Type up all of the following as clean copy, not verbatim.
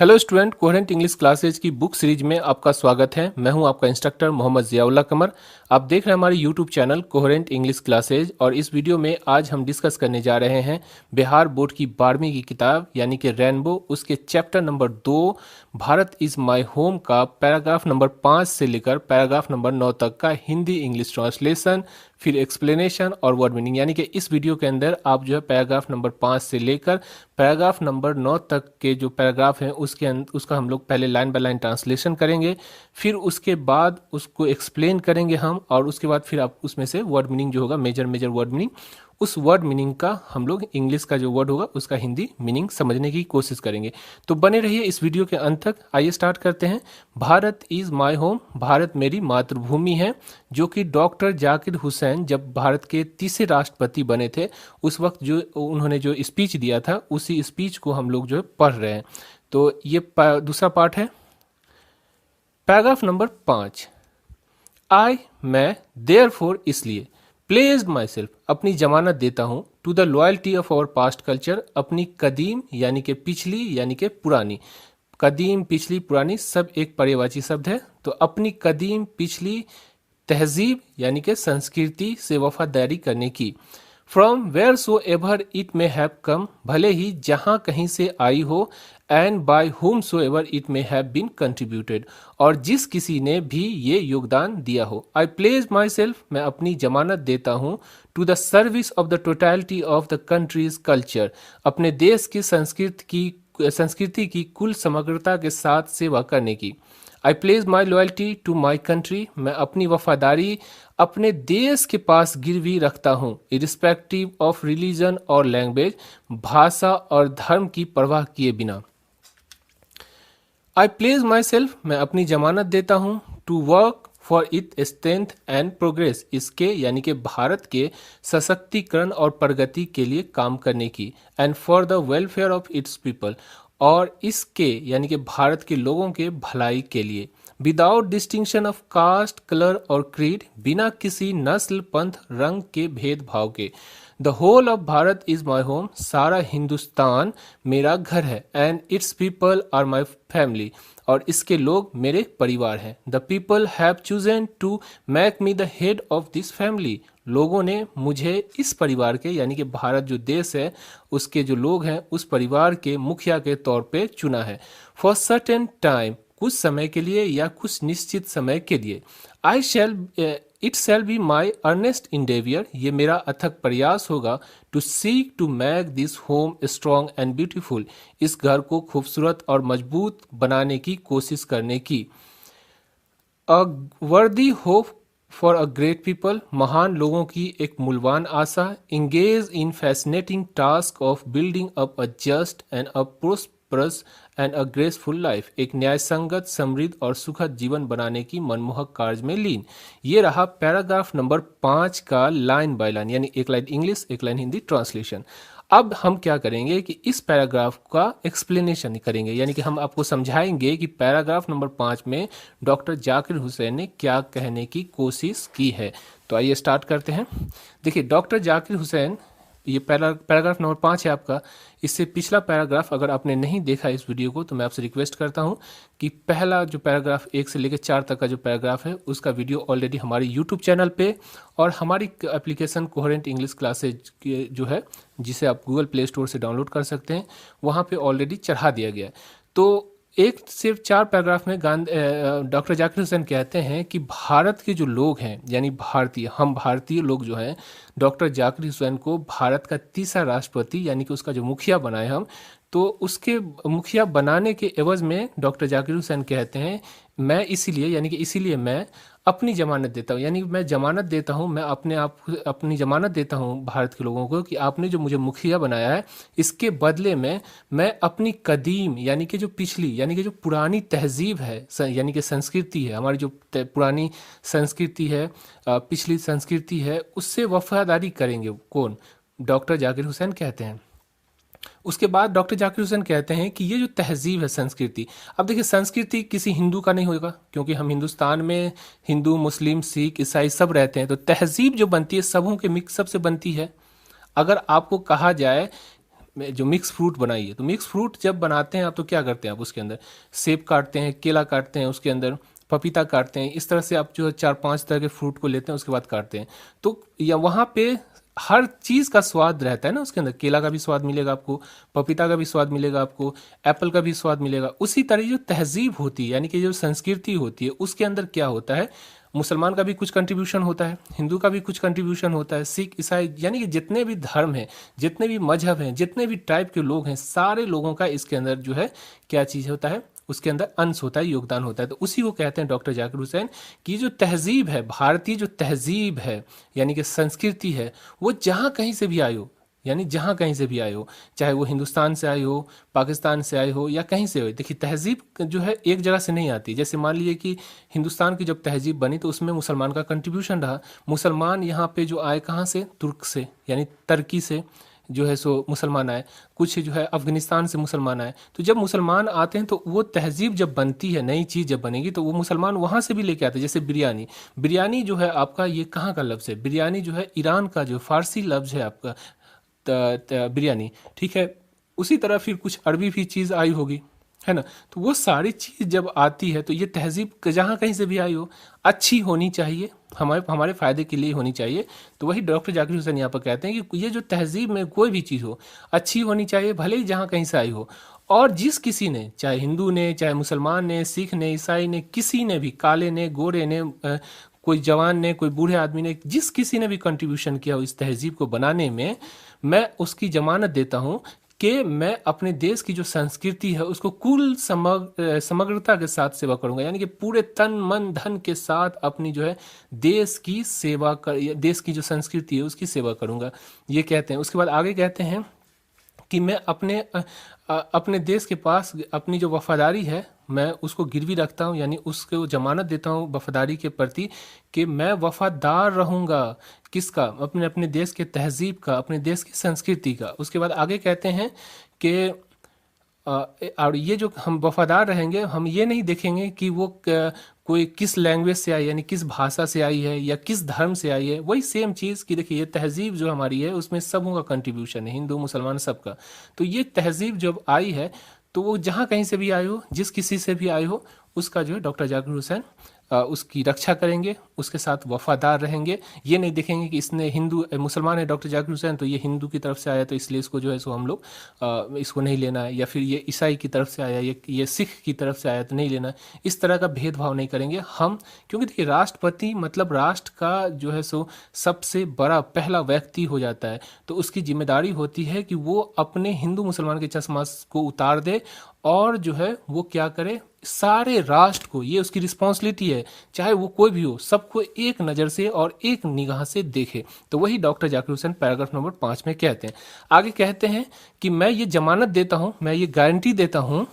Hello student, coherent English classes की book series में आपका स्वागत है। मैं हूं आपका इंस्ट्रक्टर मोहम्मद ज़ियाउल्लाह कमर। आप देख रहे हैं हमारे YouTube channel coherent English classes और इस वीडियो में आज हम डिस्कस करने जा रहे हैं बिहार बोर्ड की 12वीं की किताब यानी कि रेनबो, उसके chapter number 2 Bharat is my home का पैराग्राफ नंबर 5 से लेकर पैराग्राफ नंबर 9 तक का हिंदी इंग्लिश ट्रांसलेशन, फिर एक्सप्लेनेशन और वर्ड मीनिंग। यानी कि इस वीडियो के अंदर आप जो है पैराग्राफ नंबर 5 से लेकर पैराग्राफ नंबर 9 तक के जो पैराग्राफ हैं उसका हम लोग पहले लाइन बाय लाइन ट्रांसलेशन करेंगे, फिर उसके बाद उसको एक्सप्लेन करेंगे हम, और उसके बाद फिर आप उसमें से वर्ड मीनिंग जो होगा मेजर वर्ड मीनिंग, उस वर्ड मीनिंग का हम लोग इंग्लिश का जो वर्ड होगा उसका हिंदी मीनिंग समझने की कोशिश करेंगे। तो बने रहिए इस वीडियो के अंत तक। आइए स्टार्ट करते हैं। Bharat is my home, Bharat मेरी मातृभूमि है, जो कि डॉक्टर जाकिर हुसैन जब भारत के तीसरे राष्ट्रपति बने थे उस वक्त जो उन्होंने जो स्पीच दिया था उसी स्पीच को हम लोग जो है पढ़ रहे हैं। तो ये दूसरा पार्ट है। Paragraph number 5। मैं देयर फोर इसलिए प्लेस्ड माई सेल्फ अपनी जमानत देता हूँ to the loyalty of our past culture अपनी कदीम यानी कि पिछली यानी कि पुरानी, कदीम पिछली पुरानी सब एक पर्यायवाची शब्द है, तो अपनी कदीम पिछली तहजीब यानी कि संस्कृति से वफादारी करने की। From where so ever it may have come, भले ही जहाँ कहीं से आई हो, एंड बाय हुम so ever it may have been contributed, और जिस किसी ने भी ये योगदान दिया हो। आई प्लेस माई सेल्फ, मैं अपनी जमानत देता हूँ to the service of the totality of the country's culture, अपने देश की संस्कृति की कुल समग्रता के साथ सेवा करने की। I place my loyalty to my country, मैं अपनी वफादारी अपने देश के पास गिरवी रखता हूँ, इरिस्पेक्टिव ऑफ रिलीजन और लैंग्वेज, भाषा और धर्म की परवाह किए बिना। आई प्लेस माई सेल्फ, मैं अपनी जमानत देता हूँ to work for it strength and progress, इसके यानी कि भारत के सशक्तिकरण और प्रगति के लिए काम करने की। And for the welfare of its people, और इसके यानी कि भारत के लोगों के भलाई के लिए। Without distinction of caste colour और क्रीड, बिना किसी नस्ल पंथ रंग के भेदभाव के। The whole of Bharat is my home, सारा हिंदुस्तान मेरा घर है। And its people are my family, और इसके लोग मेरे परिवार हैं। The people have chosen to make me the head of this family, लोगों ने मुझे इस परिवार के यानी कि भारत जो देश है उसके जो लोग हैं उस परिवार के मुखिया के तौर पे चुना है। फॉर सर्टेन टाइम, कुछ समय के लिए या कुछ निश्चित समय के लिए। It shall be my earnest endeavour, ये मेरा अथक प्रयास होगा। To seek to make this home strong and beautiful, इस घर को खूबसूरत और मजबूत बनाने की कोशिश करने की। A worthy hope for a great people, महान लोगों की एक मूल्यवान आशा। Engage in fascinating task of building up a just and a prosperous and a graceful life, एक न्यायसंगत समृद्ध और सुखद जीवन बनाने की मनमोहक कार्य में लीन। ये रहा पैराग्राफ नंबर 5 का लाइन बाय लाइन, यानी एक लाइन इंग्लिश एक लाइन हिंदी ट्रांसलेशन। अब हम क्या करेंगे कि इस पैराग्राफ का एक्सप्लेनेशन करेंगे, यानी कि हम आपको समझाएंगे कि पैराग्राफ नंबर 5 में डॉक्टर जाकिर हुसैन ने क्या कहने की कोशिश की है। तो आइए स्टार्ट करते हैं। देखिए, डॉक्टर जाकिर हुसैन, ये पैराग्राफ नंबर 5 है आपका। इससे पिछला पैराग्राफ अगर आपने नहीं देखा इस वीडियो को तो मैं आपसे रिक्वेस्ट करता हूं कि पहला जो पैराग्राफ 1 से लेकर 4 तक का जो पैराग्राफ है उसका वीडियो ऑलरेडी हमारे यूट्यूब चैनल पे और हमारी एप्लीकेशन कोहेरेंट इंग्लिश क्लासेज जो है, जिसे आप गूगल प्ले स्टोर से डाउनलोड कर सकते हैं, वहाँ पे ऑलरेडी चढ़ा दिया गया है। तो 1 से 4 पैराग्राफ में डॉक्टर जाकिर हुसैन कहते हैं कि भारत के जो लोग हैं यानी हम भारतीय लोग जो हैं, डॉक्टर जाकिर हुसैन को भारत का तीसरा राष्ट्रपति यानी कि उसका जो मुखिया बनाए हम, तो उसके मुखिया बनाने के एवज में डॉक्टर जाकिर हुसैन कहते हैं मैं इसीलिए मैं अपनी जमानत देता हूँ, यानी मैं जमानत देता हूँ, मैं अपनी जमानत देता हूँ भारत के लोगों को कि आपने जो मुझे मुखिया बनाया है इसके बदले में मैं अपनी कदीम यानी कि जो पिछली यानी कि जो पुरानी तहजीब है यानी कि संस्कृति है, हमारी जो पुरानी संस्कृति है, पिछली संस्कृति है, उससे वफादारी करेंगे। कौन? डॉक्टर जाकिर हुसैन कहते हैं। उसके बाद डॉक्टर जाकिर हुसैन कहते हैं कि ये जो तहजीब है संस्कृति, अब देखिए संस्कृति किसी हिंदू का नहीं होगा क्योंकि हम हिंदुस्तान में हिंदू मुस्लिम सिख ईसाई सब रहते हैं, तो तहजीब जो बनती है सबों के मिक्सअप से बनती है। अगर आपको कहा जाए जो मिक्स फ्रूट बनाई है। तो मिक्स फ्रूट जब बनाते हैं आप तो क्या करते हैं, आप उसके अंदर सेब काटते हैं, केला काटते हैं, उसके अंदर पपीता काटते हैं, इस तरह से आप जो है 4-5 तरह के फ्रूट को लेते हैं, उसके बाद काटते हैं। तो या वहाँ पे हर चीज का स्वाद रहता है ना, उसके अंदर केला का भी स्वाद मिलेगा आपको, पपीता का भी स्वाद मिलेगा आपको, एप्पल का भी स्वाद मिलेगा। उसी तरह जो तहजीब होती है यानी कि जो संस्कृति होती है उसके अंदर क्या होता है, मुसलमान का भी कुछ कंट्रीब्यूशन होता है, हिंदू का भी कुछ कंट्रीब्यूशन होता है, सिख ईसाई यानी कि जितने भी धर्म हैं, जितने भी मजहब हैं, जितने भी टाइप के लोग हैं, सारे लोगों का इसके अंदर जो है क्या चीज़ होता है, उसके अंदर अंश होता है, योगदान होता है। तो उसी को कहते हैं डॉक्टर जाकिर हुसैन की जो तहजीब है, भारतीय जो तहजीब है यानी कि संस्कृति है, वो जहाँ कहीं से भी आई हो, यानी जहाँ कहीं से भी आए हो, चाहे वो हिंदुस्तान से आए हो, पाकिस्तान से आए हो या कहीं से हो। देखिए तहजीब जो है एक जगह से नहीं आती। जैसे मान लीजिए कि हिंदुस्तान की जब तहजीब बनी तो उसमें मुसलमान का कंट्रीब्यूशन रहा। मुसलमान यहाँ पे जो आए कहाँ से, तुर्क से यानी तुर्की से जो है सो मुसलमान आए, कुछ जो है अफगानिस्तान से मुसलमान आए। तो जब मुसलमान आते हैं तो वो तहजीब जब बनती है, नई चीज़ जब बनेगी तो वो मुसलमान वहाँ से भी लेके आते हैं। जैसे बिरयानी, बिरयानी जो है आपका ये कहाँ का लफ्ज़ है, बिरयानी जो है ईरान का जो फारसी लफ्ज़ है आपका बिरयानी, ठीक है। उसी तरह फिर कुछ अरबी भी चीज़ आई होगी, है ना। तो वो सारी चीज़ जब आती है तो ये तहजीब जहाँ कहीं से भी आई हो, अच्छी होनी चाहिए, हमारे हमारे फ़ायदे के लिए होनी चाहिए। तो वही डॉक्टर जाकिर हुसैन यहाँ पर कहते हैं कि ये जो तहजीब में कोई भी चीज़ हो अच्छी होनी चाहिए, भले ही जहाँ कहीं से आई हो। और जिस किसी ने, चाहे हिंदू ने, चाहे मुसलमान ने, सिख ने, ईसाई ने, किसी ने भी, काले ने, गोरे ने, कोई जवान ने, कोई बूढ़े आदमी ने, जिस किसी ने भी कंट्रीब्यूशन किया हो इस तहजीब को बनाने में, मैं उसकी जमानत देता हूँ कि मैं अपने देश की जो संस्कृति है उसको कुल समग्रता के साथ सेवा करूंगा, यानी कि पूरे तन मन धन के साथ अपनी जो है देश की सेवा कर, देश की जो संस्कृति है उसकी सेवा करूंगा, ये कहते हैं। उसके बाद आगे कहते हैं कि मैं अपने देश के पास अपनी जो वफादारी है मैं उसको गिरवी रखता हूँ, यानी उसको जमानत देता हूँ वफादारी के प्रति कि मैं वफादार रहूँगा। किसका, अपने अपने देश के तहजीब का, अपने देश की संस्कृति का। उसके बाद आगे कहते हैं कि और ये जो हम वफादार रहेंगे, हम ये नहीं देखेंगे कि वो कोई किस लैंग्वेज से आई, यानी किस भाषा से आई है या किस धर्म से आई है। वही सेम चीज़ कि देखिए ये तहजीब जो हमारी है उसमें सबों का कंट्रीब्यूशन है, हिंदू मुसलमान सबका। तो ये तहजीब जब आई है तो वो जहाँ कहीं से भी आई हो, जिस किसी से भी आई हो, उसका जो है डॉक्टर जाकिर हुसैन उसकी रक्षा करेंगे, उसके साथ वफादार रहेंगे। ये नहीं देखेंगे कि इसने हिंदू मुसलमान है डॉक्टर जाकिर हुसैन तो ये हिंदू की तरफ से आया तो इसलिए इसको जो है सो हम लोग इसको नहीं लेना है, या फिर ये ईसाई की तरफ से आया, ये सिख की तरफ से आया तो नहीं लेना। इस तरह का भेदभाव नहीं करेंगे हम, क्योंकि देखिए राष्ट्रपति मतलब राष्ट्र का जो है सो सबसे बड़ा पहला व्यक्ति हो जाता है। तो उसकी जिम्मेदारी होती है कि वो अपने हिंदू मुसलमान के चश्मा को उतार दे और जो है वो क्या करे, सारे राष्ट्र को, ये उसकी रिस्पॉन्सिबिलिटी है, चाहे वो कोई भी हो, सबको एक नज़र से और एक निगाह से देखे। तो वही doctor Zakir Hussain paragraph number 5 में कहते हैं। आगे कहते हैं कि मैं ये जमानत देता हूँ, मैं ये गारंटी देता हूँ,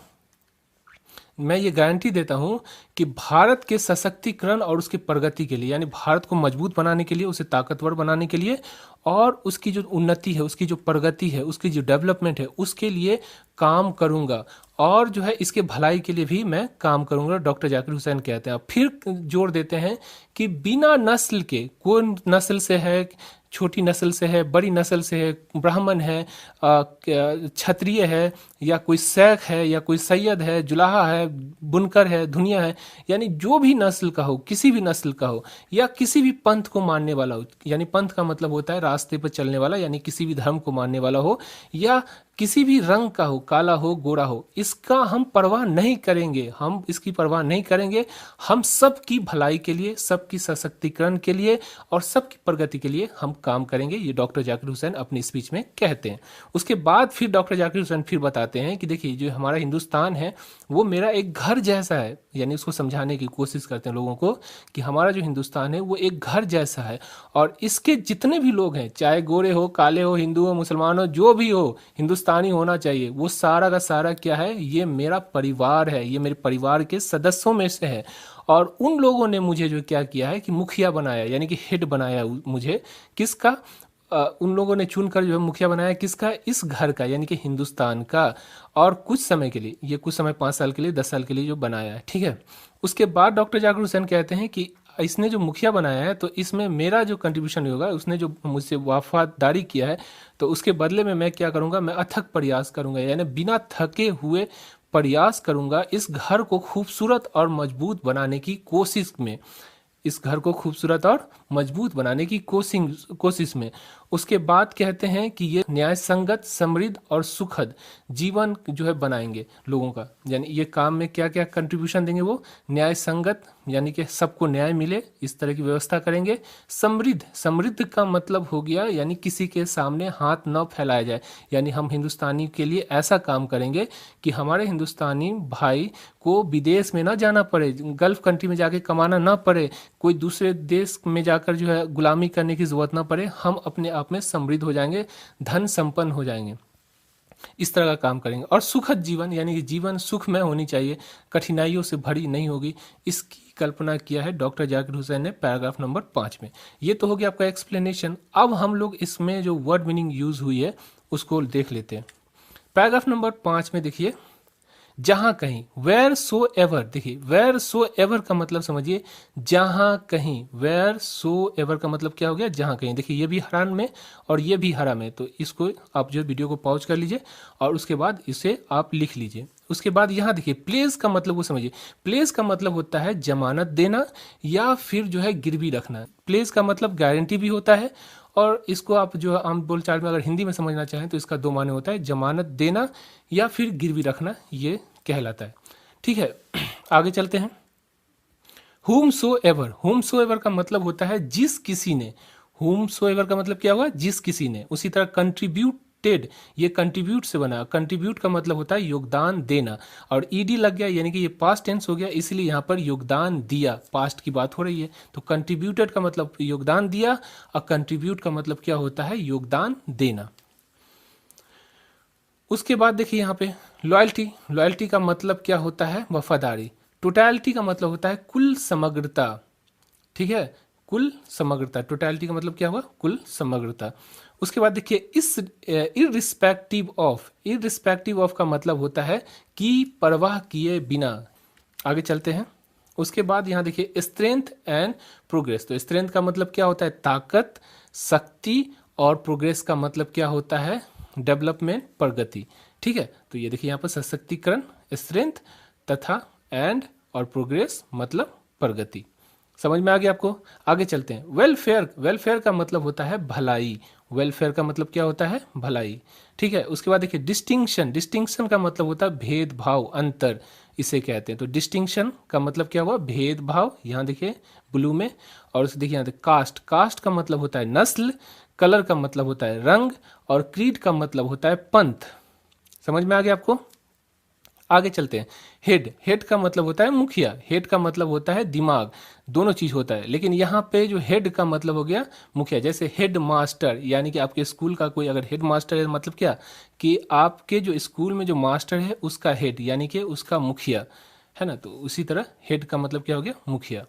मैं ये गारंटी देता हूं कि भारत के सशक्तिकरण और उसकी प्रगति के लिए, यानी भारत को मजबूत बनाने के लिए, उसे ताकतवर बनाने के लिए और उसकी जो उन्नति है, उसकी जो प्रगति है, उसकी जो डेवलपमेंट है, उसके लिए काम करूंगा और जो है इसके भलाई के लिए भी मैं काम करूंगा, डॉक्टर जाकिर हुसैन कहते हैं। फिर जोर देते हैं कि बिना नस्ल के, कौन नस्ल से है, छोटी नस्ल से है, बड़ी नस्ल से है, ब्राह्मण है, क्षत्रिय है, या कोई शेख है, या कोई सैयद है, जुलाहा है, बुनकर है, धुनिया है, यानी जो भी नस्ल का हो, किसी भी नस्ल का हो, या किसी भी पंथ को मानने वाला हो, यानी पंथ का मतलब होता है रास्ते पर चलने वाला, यानी किसी भी धर्म को मानने वाला हो, या किसी भी रंग का हो, काला हो, गोरा हो, इसका हम परवाह नहीं करेंगे, हम इसकी परवाह नहीं करेंगे। हम सबकी भलाई के लिए, सबकी सशक्तिकरण के लिए और सबकी प्रगति के लिए हम काम करेंगे, ये डॉक्टर जाकिर हुसैन अपनी स्पीच में कहते हैं। उसके बाद फिर डॉक्टर जाकिर हुसैन फिर बताते हैं कि देखिए जो हमारा हिंदुस्तान है वो मेरा एक घर जैसा है, यानी उसको समझाने की कोशिश करते हैं लोगों को कि हमारा जो हिंदुस्तान है वो एक घर जैसा है और इसके जितने भी लोग हैं, चाहे गोरे हो, काले हो, हिंदू हो, मुसलमान हो, जो भी हो, हिंदुस्तानी होना चाहिए, वो सारा का सारा क्या है, ये मेरा परिवार है, ये मेरे परिवार के सदस्यों में से है। और उन लोगों ने मुझे जो क्या किया है कि मुखिया बनाया, यानी कि हेड बनाया मुझे, किसका, उन लोगों ने चुनकर जो है मुखिया बनाया, किसका, इस घर का, यानी कि हिंदुस्तान का। और कुछ समय के लिए, ये कुछ समय 5 साल के लिए, 10 साल के लिए जो बनाया है, ठीक है। उसके बाद डॉक्टर जाकिर हुसैन कहते हैं कि इसने जो मुखिया बनाया है तो इसमें मेरा जो कंट्रीब्यूशन होगा, उसने जो मुझसे वफादारी किया है तो उसके बदले में मैं क्या करूँगा, मैं अथक प्रयास करूँगा, यानी बिना थके हुए प्रयास करूँगा इस घर को खूबसूरत और मजबूत बनाने की कोशिश में, इस घर को खूबसूरत और मजबूत बनाने की कोशिश में। उसके बाद कहते हैं कि ये न्याय संगत, समृद्ध और सुखद जीवन जो है बनाएंगे लोगों का, यानी ये काम में क्या क्या कंट्रीब्यूशन देंगे, वो न्याय संगत यानी कि सबको न्याय मिले इस तरह की व्यवस्था करेंगे। समृद्ध, समृद्ध का मतलब हो गया यानी किसी के सामने हाथ न फैलाया जाए, यानी हम हिंदुस्तानी के लिए ऐसा काम करेंगे कि हमारे हिंदुस्तानी भाई को विदेश में ना जाना पड़े, गल्फ कंट्री में जाके कमाना ना पड़े, कोई दूसरे देश में जाकर जो है गुलामी करने की जरूरत ना पड़े, हम अपने आप में समृद्ध हो जाएंगे, धन संपन्न हो जाएंगे, इस तरह का काम करेंगे। और सुखद जीवन यानी कि जीवन सुखमय होनी चाहिए, कठिनाइयों से भरी नहीं होगी, इसकी कल्पना किया है डॉक्टर जाकिर हुसैन ने पैराग्राफ नंबर 5 में। ये तो हो गया आपका एक्सप्लेनेशन। अब हम लोग इसमें जो वर्ड मीनिंग यूज हुई है उसको देख लेते हैं। पैराग्राफ नंबर 5 में देखिए, जहां कहीं, वेयर सो एवर, देखिए वेयर सो एवर का मतलब समझिए जहां कहीं, वेयर सो एवर का मतलब क्या हो गया, जहां कहीं। देखिए ये भी हरान में और ये भी हरा में, तो इसको आप जो वीडियो को पॉज कर लीजिए और उसके बाद इसे आप लिख लीजिए। उसके बाद यहाँ देखिए प्लेस का मतलब वो समझिए, प्लेस का मतलब होता है जमानत देना या फिर जो है गिरवी रखना। प्लेस का मतलब गारंटी भी होता है, और इसको आप जो है आम बोलचाल में अगर हिंदी में समझना चाहें तो इसका दो माने होता है, जमानत देना या फिर गिरवी रखना, ये कहलाता है। ठीक है, आगे चलते हैं। whom so ever का मतलब होता है जिस किसी ने, whom so ever का मतलब क्या हुआ, जिस किसी ने। उसी तरह कंट्रीब्यूटेड, ये कंट्रीब्यूट से बना, कंट्रीब्यूट का मतलब होता है योगदान देना, और ईडी लग गया यानी कि ये पास्ट टेंस हो गया, इसलिए यहाँ पर योगदान दिया, पास्ट की बात हो रही है। तो कंट्रीब्यूटेड का मतलब योगदान दिया और कंट्रीब्यूट का मतलब क्या होता है, योगदान देना। उसके बाद देखिए यहाँ पे लॉयल्टी, लॉयल्टी का मतलब क्या होता है, वफादारी। टोटलिटी का मतलब होता है कुल समग्रता, ठीक है, कुल समग्रता। टोटलिटी का मतलब क्या हुआ, कुल समग्रता। उसके बाद देखिए इस इररिस्पेक्टिव ऑफ, इररिस्पेक्टिव ऑफ का मतलब होता है कि परवाह किए बिना। आगे चलते हैं। उसके बाद यहाँ देखिए स्ट्रेंथ एंड प्रोग्रेस, तो स्ट्रेंथ का मतलब क्या होता है, ताकत, शक्ति, और प्रोग्रेस का मतलब क्या होता है, डेवलपमेंट, प्रगति। ठीक है, तो ये देखिए यहाँ पर सशक्तिकरण, स्ट्रेंथ तथा एंड और प्रोग्रेस मतलब प्रगति। समझ में आ गया आपको। आगे चलते हैं। वेलफेयर, वेलफेयर का मतलब होता है भलाई, वेलफेयर का मतलब क्या होता है, भलाई। ठीक है, उसके बाद देखिए डिस्टिंक्शन, डिस्टिंक्शन का मतलब होता है भेदभाव, अंतर, इसे कहते हैं। तो डिस्टिंक्शन का मतलब क्या हुआ, भेदभाव, यहाँ देखिए ब्लू में। और उसे देखिए यहाँ कास्ट, कास्ट का मतलब होता है नस्ल, कलर का मतलब होता है रंग, और क्रीड का मतलब होता है पंथ। समझ में आ गया आपको। आगे चलते हैं। हेड, हेड का मतलब होता है मुखिया, हेड का मतलब होता है दिमाग, दोनों चीज होता है, लेकिन यहाँ पे जो हेड का मतलब हो गया मुखिया। जैसे हेड मास्टर, यानी कि आपके स्कूल का कोई अगर हेड मास्टर है, मतलब क्या कि आपके जो स्कूल में जो मास्टर है उसका हेड यानी कि उसका मुखिया है ना। तो उसी तरह हेड का मतलब क्या हो गया, मुखिया।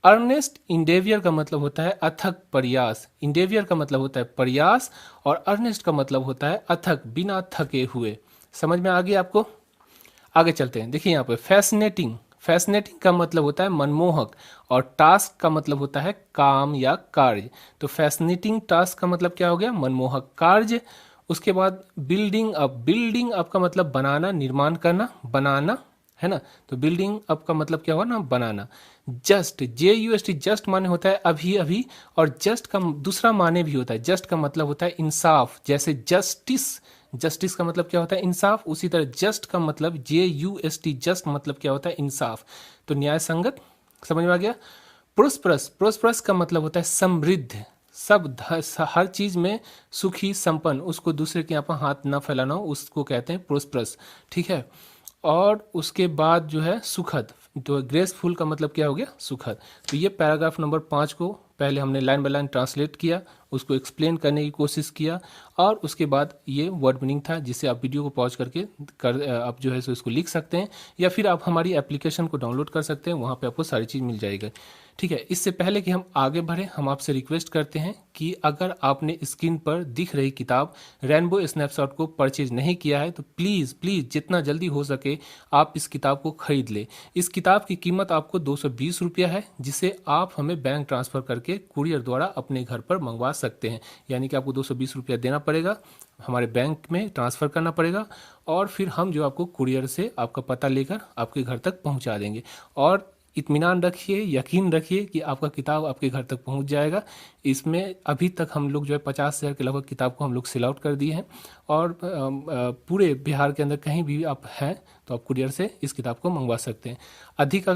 अर्नेस्ट इंडेवियर का मतलब होता है अथक प्रयास, इंडेवियर का मतलब होता है प्रयास, और अर्नेस्ट का मतलब होता है अथक, बिना थके हुए। समझ में आ गया आपको। आगे चलते हैं। देखिए यहाँ पे फैसिनेटिंग, फैसिनेटिंग का मतलब होता है मनमोहक, और टास्क का मतलब होता है काम या कार्य। तो फैसिनेटिंग टास्क का मतलब क्या हो गया, मनमोहक कार्य। उसके बाद बिल्डिंग अप, बिल्डिंग अप का मतलब बनाना, निर्माण करना, बनाना है ना। तो बिल्डिंग अप का मतलब क्या हुआ ना, बनाना। जस्ट, JUST, जस्ट माने होता है अभी अभी, और जस्ट का दूसरा माने भी होता है, जस्ट का मतलब होता है इंसाफ। जैसे जस्टिस, जस्टिस का मतलब क्या होता है, इंसाफ। उसी तरह जस्ट का मतलब JUST, जस्ट मतलब क्या होता है, इंसाफ। तो न्याय संगत। समझ में आ गया। प्रोस्परस, प्रोस्परस का मतलब होता है समृद्ध, सब हर चीज में सुखी, संपन्न, उसको दूसरे के यहाँ पर हाथ ना फैलाना हो, उसको कहते हैं प्रोस्परस। ठीक है, और उसके बाद जो है सुखद, तो ग्रेसफुल का मतलब क्या हो गया, सुखद। तो ये पैराग्राफ नंबर 5 को पहले हमने लाइन बाय लाइन ट्रांसलेट किया, उसको एक्सप्लेन करने की कोशिश किया, और उसके बाद ये वर्ड मीनिंग था, जिसे आप वीडियो को पॉज करके आप जो है सो इसको लिख सकते हैं, या फिर आप हमारी एप्लीकेशन को डाउनलोड कर सकते हैं, वहाँ पे आपको सारी चीज़ मिल जाएगी। ठीक है, इससे पहले कि हम आगे बढ़ें, हम आपसे रिक्वेस्ट करते हैं कि अगर आपने स्क्रीन पर दिख रही किताब रेनबो स्नैपशॉट को परचेज नहीं किया है तो प्लीज़ प्लीज़ जितना जल्दी हो सके आप इस किताब को खरीद लें। इस किताब की कीमत आपको 220 रुपया है, जिसे आप हमें बैंक ट्रांसफ़र करके कुरियर द्वारा अपने घर पर मंगवा सकते हैं। यानी कि आपको 220 रुपया देना पड़ेगा, हमारे बैंक में ट्रांसफ़र करना पड़ेगा, और फिर हम जो आपको कुरियर से आपका पता लेकर आपके घर तक पहुंचा देंगे। और इत्मीनान रखिए, यकीन रखिए कि आपका किताब आपके घर तक पहुंच जाएगा। इसमें अभी तक हम लोग जो है 50,000 के लगभग किताब को हम लोग सेल आउट कर दिए हैं, और पूरे बिहार के अंदर कहीं भी आप हैं तो आप कुरियर से इस किताब को मंगवा सकते हैं। अधिक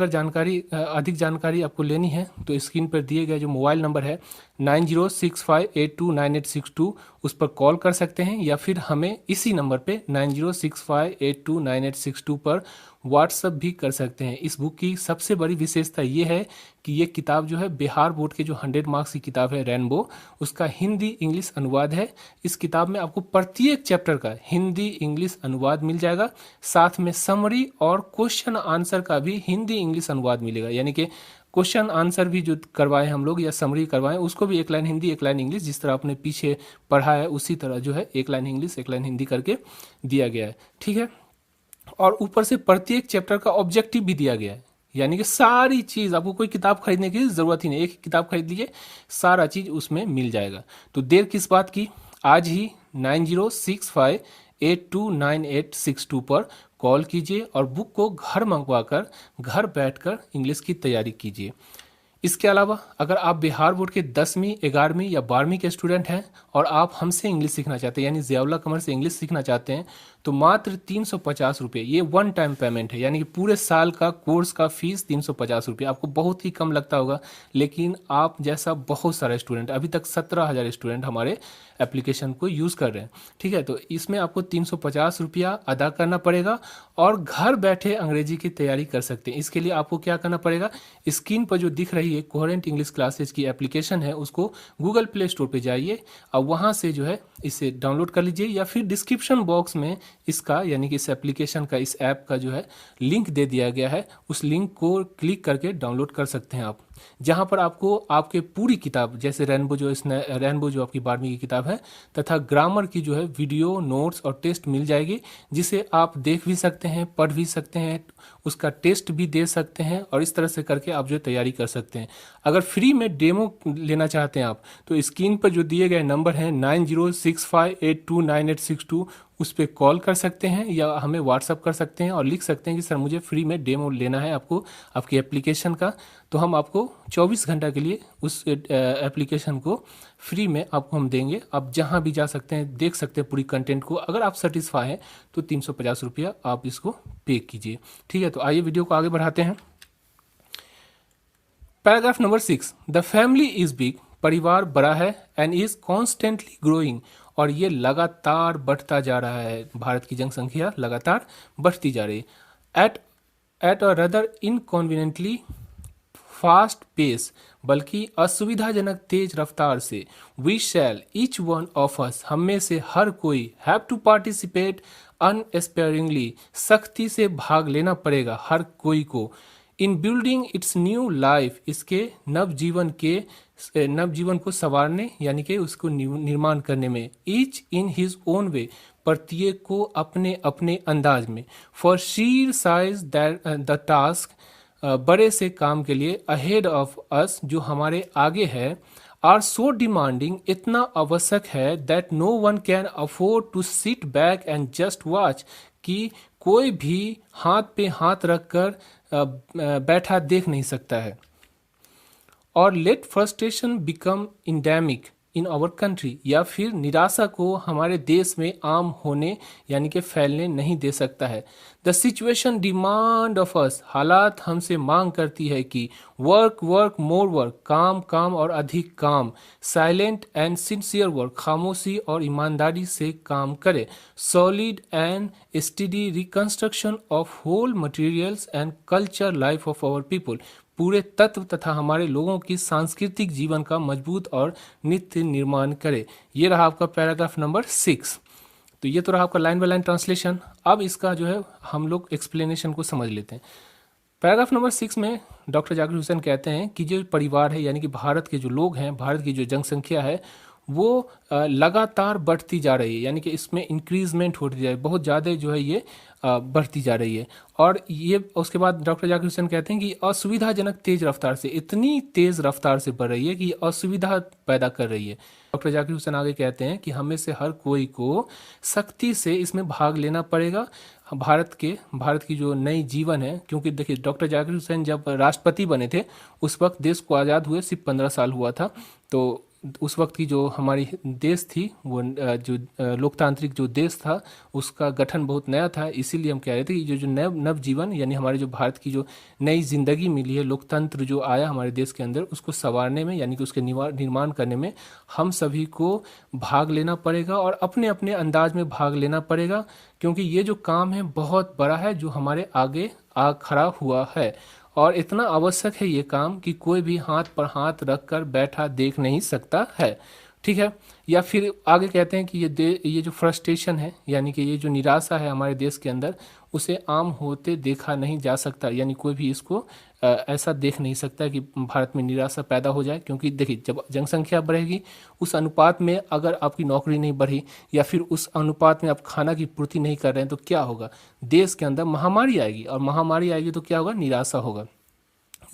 जानकारी आपको लेनी है तो स्क्रीन पर दिए गए जो मोबाइल नंबर है 9065829862 उस पर कॉल कर सकते हैं, या फिर हमें इसी नंबर पे 9065829862 पर व्हाट्सअप भी कर सकते हैं। इस बुक की सबसे बड़ी विशेषता ये है कि ये किताब जो है बिहार बोर्ड के जो 100 मार्क्स की किताब है रेनबो, उसका हिंदी इंग्लिश अनुवाद है। इस किताब में आपको प्रत्येक चैप्टर का हिंदी इंग्लिश अनुवाद मिल जाएगा, साथ में समरी और क्वेश्चन आंसर का भी हिंदी इंग्लिश अनुवाद मिलेगा। यानी कि क्वेश्चन आंसर भी जो करवाए हम लोग या समरी करवाएं, उसको भी एक लाइन हिंदी एक लाइन इंग्लिश, जिस तरह आपने पीछे पढ़ा है उसी तरह जो है एक लाइन इंग्लिश एक लाइन हिंदी करके दिया गया है। ठीक है, और ऊपर से प्रत्येक चैप्टर का ऑब्जेक्टिव भी दिया गया है। यानी कि सारी चीज़, आपको कोई किताब खरीदने की जरूरत ही नहीं, एक किताब खरीद लीजिए, सारा चीज़ उसमें मिल जाएगा। तो देर किस बात की, आज ही 9065829862 पर कॉल कीजिए और बुक को घर मंगवाकर घर बैठकर इंग्लिश की तैयारी कीजिए। इसके अलावा अगर आप बिहार बोर्ड के 10वीं 11वीं या 12वीं के स्टूडेंट हैं और आप हमसे इंग्लिश सीखना चाहते हैं, यानी ज़ियाउल्लाह कमर से इंग्लिश सीखना चाहते हैं, तो मात्र 350 रुपये, ये वन टाइम पेमेंट है। यानी कि पूरे साल का कोर्स का फीस 350 रुपये। आपको बहुत ही कम लगता होगा, लेकिन आप जैसा बहुत सारा स्टूडेंट, अभी तक 17,000 स्टूडेंट हमारे एप्लीकेशन को यूज़ कर रहे हैं। ठीक है, तो इसमें आपको 350 रुपया अदा करना पड़ेगा और घर बैठे अंग्रेजी की तैयारी कर सकते हैं। इसके लिए आपको क्या करना पड़ेगा, स्क्रीन पर जो दिख रही है कोहेरेंट इंग्लिश क्लासेज की एप्लीकेशन है, उसको गूगल प्ले स्टोर पे जाइए और वहाँ से जो है इसे डाउनलोड कर लीजिए, या फिर डिस्क्रिप्शन बॉक्स में इसका यानी कि इस एप्लीकेशन का, इस ऐप का जो है लिंक दे दिया गया है, उस लिंक को क्लिक करके डाउनलोड कर सकते हैं आप, जहां पर आपको आपके पूरी किताब, जैसे रेनबो जो आपकी 12वीं की किताब है, तथा ग्रामर की जो है वीडियो नोट्स और टेस्ट मिल जाएगी, जिसे आप देख भी सकते हैं, पढ़ भी सकते हैं, उसका टेस्ट भी दे सकते हैं, और इस तरह से करके आप जो तैयारी कर सकते हैं। अगर फ्री में डेमो लेना चाहते हैं आप, तो स्क्रीन पर जो दिए गए नंबर हैं 9065829862, उस पर कॉल कर सकते हैं या हमें व्हाट्सअप कर सकते हैं और लिख सकते हैं कि सर मुझे फ्री में डेमो लेना है आपको आपकी एप्लीकेशन का, तो हम आपको 24 घंटा के लिए उस एप्लीकेशन को फ्री में आपको हम देंगे। आप जहां भी जा सकते हैं, देख सकते हैं पूरी कंटेंट को। अगर आप सेटिस्फाई हैं तो 350 रुपया आप इसको पे कीजिए। ठीक है, तो आइए वीडियो को आगे बढ़ाते हैं। Paragraph number 6, the family is big, परिवार बड़ा है, एंड इज कॉन्स्टेंटली ग्रोइंग, और ये लगातार बढ़ता जा रहा है। भारत की जनसंख्या लगातार बढ़ती जा रही है। At a rather inconveniently fast pace, बल्कि असुविधाजनक तेज रफ्तार से। We shall each one of us, हम में से हर कोई, हैव टू पार्टिसिपेट अनस्पेयरिंगली, सख्ती से भाग लेना पड़ेगा हर कोई को, इन बिल्डिंग इट्स न्यू लाइफ, इसके नवजीवन को संवारने यानी कि उसको निर्माण करने में। Each in his own way, प्रत्येक को अपने अपने अंदाज में। For sheer size the task, बड़े से काम के लिए, अहेड ऑफ अस, जो हमारे आगे है, आर सो डिमांडिंग, इतना आवश्यक है, that no one can afford to sit back and just watch, कि कोई भी हाथ पे हाथ रखकर बैठा देख नहीं सकता है। और let frustration become endemic in our country, या फिर निराशा को हमारे देश में आम होने यानी कि फैलने नहीं दे सकता है। The situation demand of us, हालात हमसे मांग करती है कि वर्क वर्क मोर वर्क, काम काम और अधिक काम। साइलेंट एंड सिंसियर वर्क, खामोशी और ईमानदारी से काम करे। Solid and study reconstruction of whole materials and culture life of our people, पूरे तत्व तथा हमारे लोगों की सांस्कृतिक जीवन का मजबूत और नित्य निर्माण करे। ये रहा आपका पैराग्राफ नंबर 6। तो ये तो रहा आपका लाइन बाय लाइन ट्रांसलेशन। अब इसका जो है हम लोग एक्सप्लेनेशन को समझ लेते हैं। पैराग्राफ नंबर 6 में डॉक्टर जाकिर हुसैन कहते हैं कि जो परिवार है यानी कि भारत के जो लोग हैं, भारत की जो जनसंख्या है वो लगातार बढ़ती जा रही है, यानी कि इसमें इंक्रीजमेंट होती जा रही है, बहुत ज़्यादा जो है ये बढ़ती जा रही है। और ये उसके बाद डॉक्टर जाकिर हुसैन कहते हैं कि असुविधाजनक तेज रफ्तार से, इतनी तेज रफ्तार से बढ़ रही है कि असुविधा पैदा कर रही है। डॉक्टर जाकिर हुसैन आगे कहते हैं कि हमें से हर कोई को सख्ती से इसमें भाग लेना पड़ेगा। भारत की जो नई जीवन है, क्योंकि देखिए डॉक्टर जाकिर हुसैन जब राष्ट्रपति बने थे उस वक्त देश को आज़ाद हुए सिर्फ 15 साल हुआ था। तो उस वक्त की जो हमारी देश थी वो जो लोकतांत्रिक जो देश था उसका गठन बहुत नया था। इसीलिए हम कह रहे थे कि जो नव जीवन यानी हमारे जो भारत की जो नई जिंदगी मिली है, लोकतंत्र जो आया हमारे देश के अंदर, उसको संवारने में यानी कि उसके निर्माण करने में हम सभी को भाग लेना पड़ेगा और अपने अपने अंदाज में भाग लेना पड़ेगा, क्योंकि ये जो काम है बहुत बड़ा है जो हमारे आगे आ खड़ा हुआ है और इतना आवश्यक है ये काम कि कोई भी हाथ पर हाथ रख कर बैठा देख नहीं सकता है। ठीक है। या फिर आगे कहते हैं कि ये जो फ्रस्ट्रेशन है यानी कि ये जो निराशा है हमारे देश के अंदर, उसे आम होते देखा नहीं जा सकता, यानी कोई भी इसको ऐसा देख नहीं सकता कि भारत में निराशा पैदा हो जाए। क्योंकि देखिए जब जनसंख्या बढ़ेगी उस अनुपात में अगर आपकी नौकरी नहीं बढ़ी या फिर उस अनुपात में आप खाना की पूर्ति नहीं कर रहे हैं तो क्या होगा, देश के अंदर महामारी आएगी और महामारी आएगी तो क्या होगा, निराशा होगा।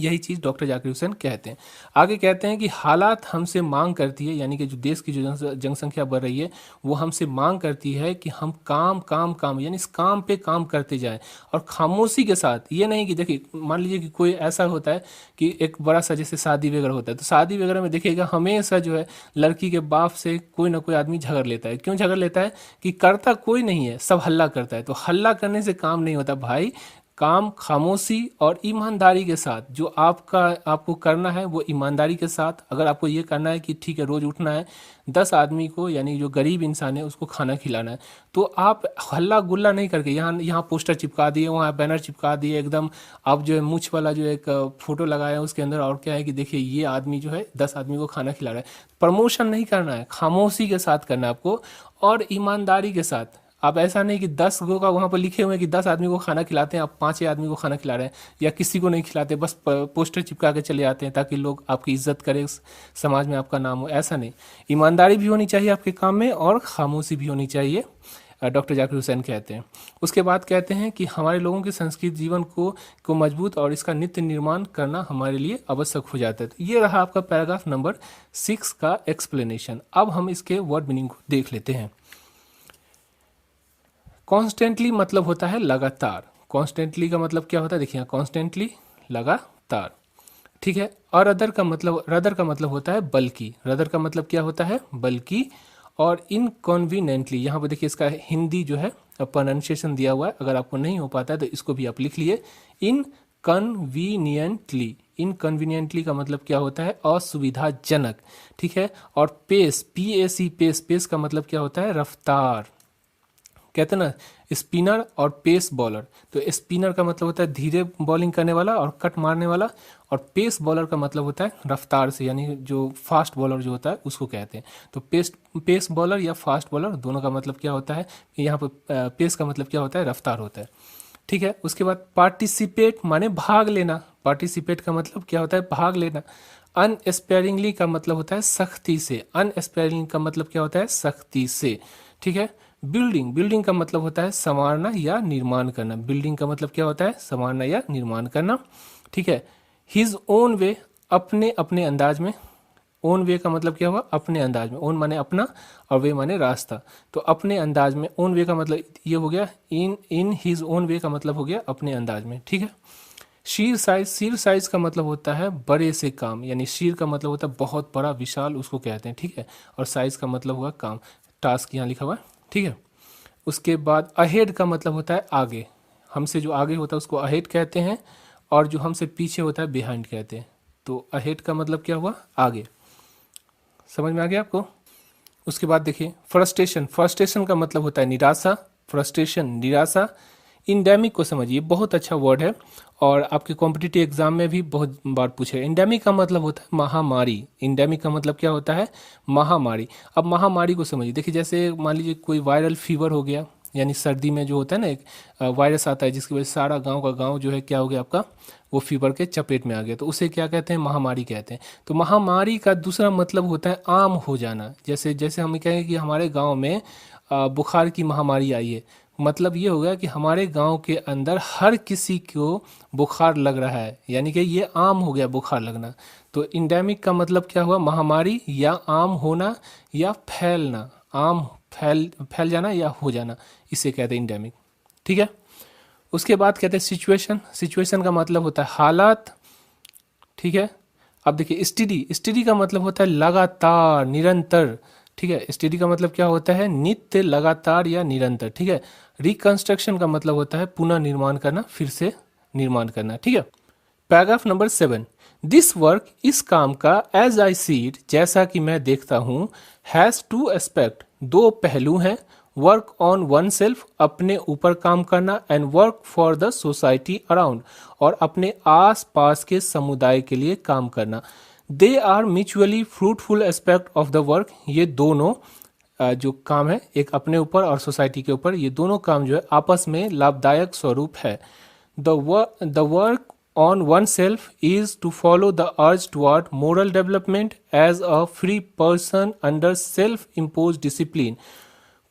यही चीज़ डॉक्टर जाकिर हुसैन कहते हैं। आगे कहते हैं कि हालात हमसे मांग करती है, यानी कि जो देश की जो जनसंख्या बढ़ रही है वो हमसे मांग करती है कि हम काम काम काम यानी इस काम पे काम करते जाएं और खामोशी के साथ। ये नहीं कि देखिए मान लीजिए कि कोई ऐसा होता है कि एक बड़ा सा जैसे शादी वगैरह होता है, तो शादी वगैरह में देखिएगा हमेशा जो है लड़की के बाप से कोई ना कोई आदमी झगड़ लेता है। क्यों झगड़ लेता है कि करता कोई नहीं है, सब हल्ला करता है। तो हल्ला करने से काम नहीं होता भाई, काम खामोशी और ईमानदारी के साथ जो आपको करना है वो ईमानदारी के साथ। अगर आपको ये करना है कि ठीक है रोज उठना है 10 आदमी को यानी जो गरीब इंसान है उसको खाना खिलाना है, तो आप हल्ला गुल्ला नहीं करके यहाँ पोस्टर चिपका दिए, वहाँ बैनर चिपका दिए, एकदम आप जो है मुछ वाला जो एक फोटो लगाया है उसके अंदर, और क्या है कि देखिए ये आदमी जो है 10 आदमी को खाना खिला रहा है। प्रमोशन नहीं करना है, खामोशी के साथ करना है आपको और ईमानदारी के साथ। आप ऐसा नहीं कि 10 गो का वहाँ पर लिखे हुए हैं कि 10 आदमी को खाना खिलाते हैं, आप 5 आदमी को खाना खिला रहे हैं या किसी को नहीं खिलाते, बस पोस्टर चिपका के चले आते हैं ताकि लोग आपकी इज्जत करें, समाज में आपका नाम हो। ऐसा नहीं, ईमानदारी भी होनी चाहिए आपके काम में और खामोशी भी होनी चाहिए, डॉक्टर जाकिर हुसैन कहते हैं। उसके बाद कहते हैं कि हमारे लोगों के संस्कृत जीवन को मजबूत और इसका नित्य निर्माण करना हमारे लिए आवश्यक हो जाता है। तो ये रहा आपका पैराग्राफ नंबर 6 का एक्सप्लेनेशन। अब हम इसके वर्ड मीनिंग को देख लेते हैं। कॉन्स्टेंटली मतलब होता है लगातार। कॉन्स्टेंटली का मतलब क्या होता है, देखिए कॉन्स्टेंटली लगातार, ठीक है। और रदर का मतलब होता है बल्कि। रदर का मतलब क्या होता है, बल्कि। और इनकन्वीनियंटली, यहाँ पर देखिए इसका हिंदी जो है प्रोनाउंसिएशन दिया हुआ है, अगर आपको नहीं हो पाता है तो इसको भी आप लिख लिए, इनकन्वीनियंटली। इनकन्वीनियंटली का मतलब क्या होता है, असुविधाजनक, ठीक है। और पेस, PAC, पेस का मतलब क्या होता है, रफ्तार। कहते हैं ना स्पिनर और पेस बॉलर, तो स्पिनर का मतलब होता है धीरे बॉलिंग करने वाला और कट मारने वाला, और पेस बॉलर का मतलब होता है रफ्तार से, यानी जो फास्ट बॉलर जो होता है उसको कहते हैं। तो पेस बॉलर या फास्ट बॉलर दोनों का मतलब क्या होता है, यहाँ पर पेस का मतलब क्या होता है, रफ्तार होता है, ठीक है। उसके बाद पार्टिसिपेट माने भाग लेना। पार्टिसिपेट का मतलब क्या होता है, भाग लेना। अनस्पेयरिंगली का मतलब होता है सख्ती से। अनस्पेयरिंग का मतलब क्या होता है, सख्ती से, ठीक है। बिल्डिंग का मतलब होता है संवारना या निर्माण करना। बिल्डिंग का मतलब क्या होता है, संवारना या निर्माण करना, ठीक है। हिज ओन वे, अपने अपने अंदाज में। ओन वे का मतलब क्या हुआ, अपने अंदाज में। ओन माने अपना और वे माने रास्ता, तो अपने अंदाज में। ओन वे का मतलब ये हो गया, इन हिज ओन वे का मतलब हो गया अपने अंदाज में, ठीक है। शीर साइज का मतलब होता है बड़े से काम, यानी शीर का मतलब होता है बहुत बड़ा विशाल, उसको कहते हैं, ठीक है। और साइज का मतलब हुआ काम, टास्क यहाँ लिखा हुआ है, ठीक है। उसके बाद अहेड का मतलब होता है आगे। हमसे जो आगे होता है उसको अहेड कहते हैं और जो हमसे पीछे होता है बिहाइंड कहते हैं। तो अहेड का मतलब क्या हुआ, आगे। समझ में आ गया आपको। उसके बाद देखिए फ्रस्ट्रेशन का मतलब होता है निराशा। फ्रस्ट्रेशन निराशा। इंडेमिक को समझिए, बहुत अच्छा वर्ड है और आपके कॉम्पिटिटिव एग्जाम में भी बहुत बार पूछे। इंडेमिक का मतलब होता है महामारी। इंडेमिक का मतलब क्या होता है? महामारी। अब महामारी को समझिए, देखिए जैसे मान लीजिए कोई वायरल फीवर हो गया, यानी सर्दी में जो होता है ना एक वायरस आता है जिसकी वजह से सारा गांव का गांव जो है क्या हो गया आपका, वो फीवर के चपेट में आ गया, तो उसे क्या कहते हैं? महामारी कहते हैं। तो महामारी का दूसरा मतलब होता है आम हो जाना। जैसे जैसे हम कहें कि हमारे गांव में बुखार की महामारी आई है, मतलब ये होगा कि हमारे गांव के अंदर हर किसी को बुखार लग रहा है, यानी कि ये आम हो गया बुखार लगना। तो इंडेमिक का मतलब क्या हुआ? महामारी या आम होना या फैलना, आम फैल जाना या हो जाना, इसे कहते हैं इंडेमिक। ठीक है। उसके बाद कहते हैं सिचुएशन। सिचुएशन का मतलब होता है हालात। ठीक है। अब देखिए स्टडी, स्टडी का मतलब होता है लगातार, निरंतर। ठीक है। स्टडी का मतलब क्या होता है? नित्य, लगातार या निरंतर। ठीक है। रिकंस्ट्रक्शन का मतलब होता है पुनः निर्माण करना, फिर से निर्माण करना। ठीक है। पैराग्राफ नंबर 7, दिस वर्क, इस काम का, एज आई सी इट, जैसा कि मैं देखता हूं, हैज टू एस्पेक्ट, दो पहलू हैं। वर्क ऑन वन सेल्फ, अपने ऊपर काम करना, and work for the society around, और अपने आस पास के समुदाय के लिए काम करना। They are mutually fruitful aspect of the work, ये दोनों जो काम है, एक अपने ऊपर और सोसाइटी के ऊपर, ये दोनों काम जो है आपस में लाभदायक स्वरूप है। The work on oneself is to follow the urge toward moral development as a free person under self-imposed discipline.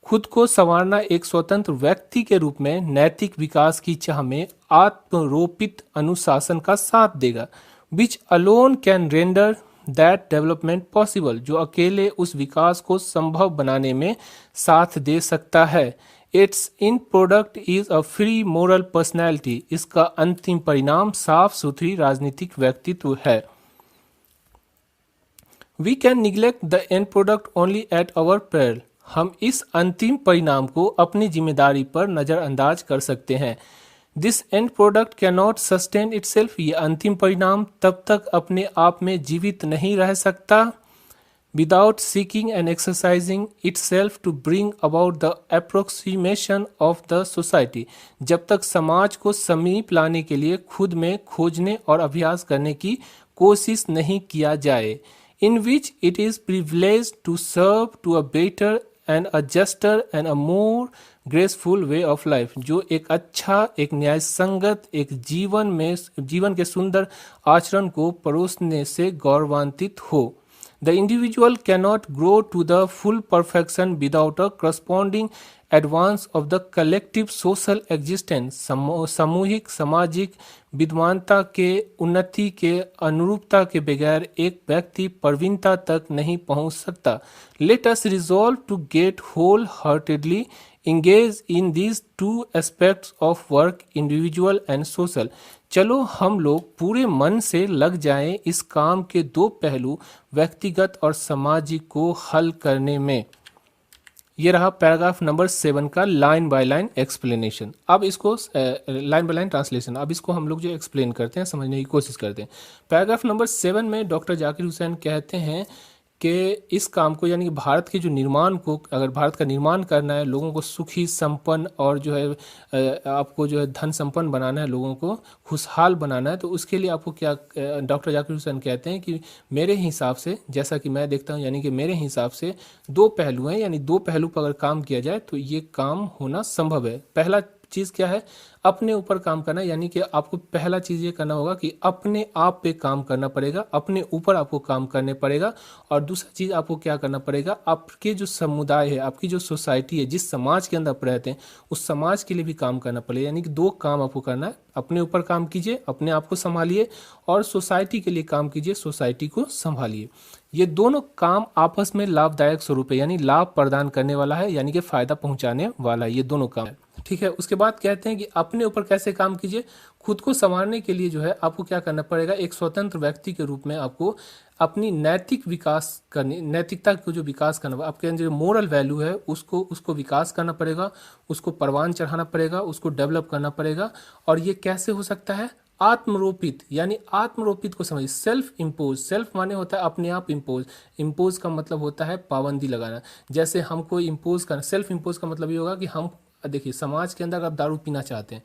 खुद को संवारना एक स्वतंत्र व्यक्ति के रूप में नैतिक विकास की चाह में आत्मरोपित अनुशासन का साथ देगा, which alone can render that development possible, जो अकेले उस विकास को संभव बनाने में साथ दे सकता है। Its in product is a free moral personality, इसका अंतिम परिणाम साफ सुथरी राजनीतिक व्यक्तित्व है। We can neglect the end product only at our peril, हम इस अंतिम परिणाम को अपनी जिम्मेदारी पर नजरअंदाज कर सकते हैं। This and product can not sustain itself, ये अंतिम परिणाम तब तक अपने आप में जीवित नहीं रह सकता, without seeking and exercising itself to bring about the approximation of the society, जब तक समाज को समीप लाने के लिए खुद में खोजने और अभ्यास करने की कोशिश नहीं किया जाए। in which it is privileged to serve to a better and a juster and a more graceful way of life, जो एक अच्छा, एक न्याय संगत, एक जीवन के सुंदर आचरण को परोसने से गौरवान्वित हो। The individual cannot grow to the full perfection without a corresponding advance of the collective social existence. सामूहिक सामाजिक विद्वानता के उन्नति के अनुरूपता के बगैर एक व्यक्ति प्रवीणता तक नहीं पहुंच सकता। Let us resolve to get wholeheartedly engaged in these two aspects of work, individual and social. चलो हम लोग पूरे मन से लग जाएं इस काम के दो पहलू, व्यक्तिगत और सामाजिक, को हल करने में। ये रहा पैराग्राफ नंबर 7 का लाइन बाय लाइन एक्सप्लेनेशन। अब इसको लाइन बाय लाइन ट्रांसलेशन, अब इसको हम लोग जो एक्सप्लेन करते हैं, समझने की कोशिश करते हैं। पैराग्राफ नंबर 7 में डॉक्टर जाकिर हुसैन कहते हैं कि इस काम को, यानी कि भारत के जो निर्माण को, अगर भारत का निर्माण करना है, लोगों को सुखी, संपन्न और जो है आपको जो है धन संपन्न बनाना है, लोगों को खुशहाल बनाना है, तो उसके लिए आपको क्या, डॉक्टर जाकिर हुसैन कहते हैं कि मेरे हिसाब से, जैसा कि मैं देखता हूँ, यानी कि मेरे हिसाब से दो पहलू हैं, यानी दो पहलू पर अगर काम किया जाए तो ये काम होना संभव है। पहला चीज़ क्या है? अपने ऊपर काम करना, यानी कि आपको पहला चीज़ ये करना होगा कि अपने आप पे काम करना पड़ेगा, अपने ऊपर आपको काम करने पड़ेगा। और दूसरा चीज़ आपको क्या करना पड़ेगा? आपके जो समुदाय है, आपकी जो सोसाइटी है, जिस समाज के अंदर आप रहते हैं, उस समाज के लिए भी काम करना पड़ेगा। यानी कि दो काम आपको करना है, अपने ऊपर काम कीजिए, अपने आप को संभालिए, और सोसाइटी के लिए काम कीजिए, सोसाइटी को संभालिए। ये दोनों काम आपस में लाभदायक स्वरूप है, यानी लाभ प्रदान करने वाला है, यानी कि फायदा पहुंचाने वाला है, ये दोनों काम है। ठीक है। उसके बाद कहते हैं कि अपने ऊपर कैसे काम कीजिए? खुद को संवारने के लिए जो है आपको क्या करना पड़ेगा? एक स्वतंत्र व्यक्ति के रूप में आपको अपनी नैतिक विकास करनी, नैतिकता को जो विकास करना, आपके अंदर जो मोरल वैल्यू है उसको विकास करना पड़ेगा, उसको परवान चढ़ाना पड़ेगा, उसको डेवलप करना पड़ेगा। और ये कैसे हो सकता है? आत्मरोपित, यानी आत्मरोपित को समझिए, सेल्फ इम्पोज। सेल्फ माने होता है अपने आप, इम्पोज, इम्पोज का मतलब होता है पाबंदी लगाना। जैसे हमको इम्पोज करना, सेल्फ इम्पोज का मतलब ये होगा कि हम देखिए समाज के अंदर अगर आप दारू पीना चाहते हैं,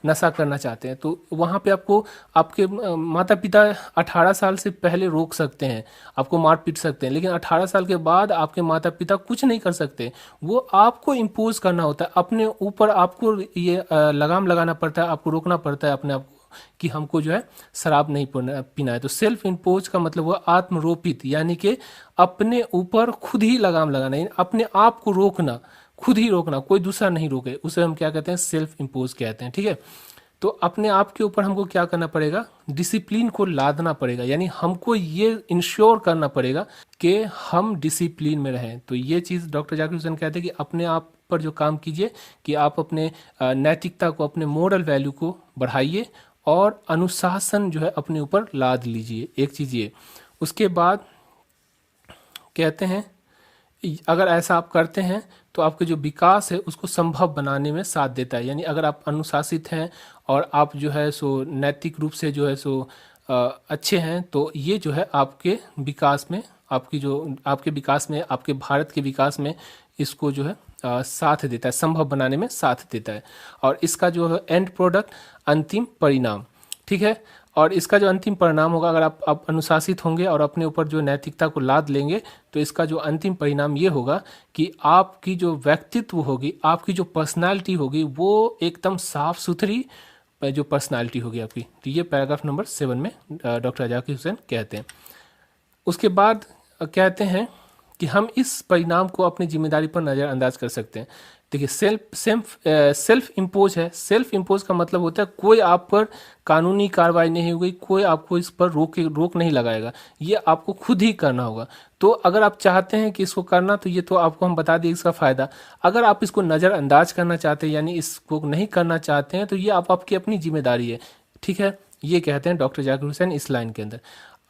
नशा करना चाहते हैं, तो वहाँ पे आपको आपके माता पिता 18 साल से पहले रोक सकते हैं, आपको मार पीट सकते हैं, लेकिन 18 साल के बाद आपके माता पिता कुछ नहीं कर सकते। वो आपको इम्पोज करना होता है अपने ऊपर, आपको ये लगाम लगाना पड़ता है, आपको रोकना पड़ता है अपने आप को कि हमको जो है शराब नहीं पीना है। तो सेल्फ इम्पोज का मतलब हुआ आत्मरोपित, यानी कि अपने ऊपर खुद ही लगाम लगाना, यानी अपने आप को रोकना, खुद ही रोकना, कोई दूसरा नहीं रोके, उसे हम क्या कहते हैं, सेल्फ इम्पोज कहते हैं। ठीक है, तो अपने आप के ऊपर हमको क्या करना पड़ेगा, डिसिप्लिन को लादना पड़ेगा, यानी हमको ये इंश्योर करना पड़ेगा कि हम डिसिप्लिन में रहें। तो ये चीज़ डॉक्टर जाकिर हुसैन कहते हैं कि अपने आप पर जो काम कीजिए कि आप अपने नैतिकता को, अपने मोरल वैल्यू को बढ़ाइए और अनुशासन जो है अपने ऊपर लाद लीजिए, एक चीज़ ये। उसके बाद कहते हैं अगर ऐसा आप करते हैं तो आपके जो विकास है उसको संभव बनाने में साथ देता है। यानी अगर आप अनुशासित हैं और आप जो है सो नैतिक रूप से जो है सो अच्छे हैं, तो ये जो है आपके विकास में, आपके विकास में, आपके भारत के विकास में इसको जो है साथ देता है, संभव बनाने में साथ देता है। और इसका जो है एंड प्रोडक्ट, अंतिम परिणाम, ठीक है। और इसका जो अंतिम परिणाम होगा, अगर आप अनुशासित होंगे और अपने ऊपर जो नैतिकता को लाद लेंगे, तो इसका जो अंतिम परिणाम ये होगा कि आपकी जो व्यक्तित्व होगी, आपकी जो पर्सनालिटी होगी, वो एकदम साफ सुथरी जो पर्सनालिटी होगी आपकी। तो ये पैराग्राफ नंबर 7 में डॉक्टर जाकिर हुसैन कहते हैं। उसके बाद कहते हैं कि हम इस परिणाम को अपनी जिम्मेदारी पर नज़रअंदाज कर सकते हैं। देखिए सेल्फ इम्पोज है। सेल्फ इम्पोज का मतलब होता है कोई आप पर कानूनी कार्रवाई नहीं होगी, कोई आपको इस पर रोक नहीं लगाएगा, ये आपको खुद ही करना होगा। तो अगर आप चाहते हैं कि इसको करना, तो ये तो आपको हम बता दें इसका फ़ायदा। अगर आप इसको नज़रअंदाज करना चाहते हैं, यानी इसको नहीं करना चाहते हैं, तो ये आपकी अपनी जिम्मेदारी है। ठीक है, ये कहते हैं डॉक्टर जाकिर हुसैन इस लाइन के अंदर।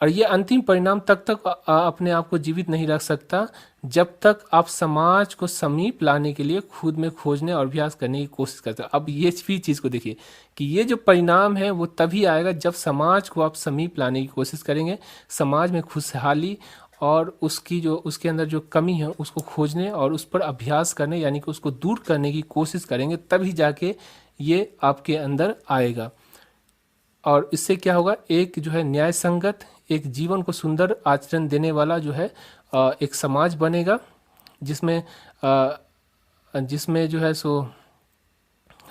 और ये अंतिम परिणाम तक अपने आप को जीवित नहीं रख सकता जब तक आप समाज को समीप लाने के लिए खुद में खोजने और अभ्यास करने की कोशिश करते हैं। अब ये भी चीज़ को देखिए कि ये जो परिणाम है वो तभी आएगा जब समाज को आप समीप लाने की कोशिश करेंगे, समाज में खुशहाली और उसके अंदर जो कमी है उसको खोजने और उस पर अभ्यास करने, यानी कि उसको दूर करने की कोशिश करेंगे, तभी जाके ये आपके अंदर आएगा। और इससे क्या होगा, एक जो है न्याय संगत, एक जीवन को सुंदर आचरण देने वाला जो है एक समाज बनेगा, जिसमें जो है सो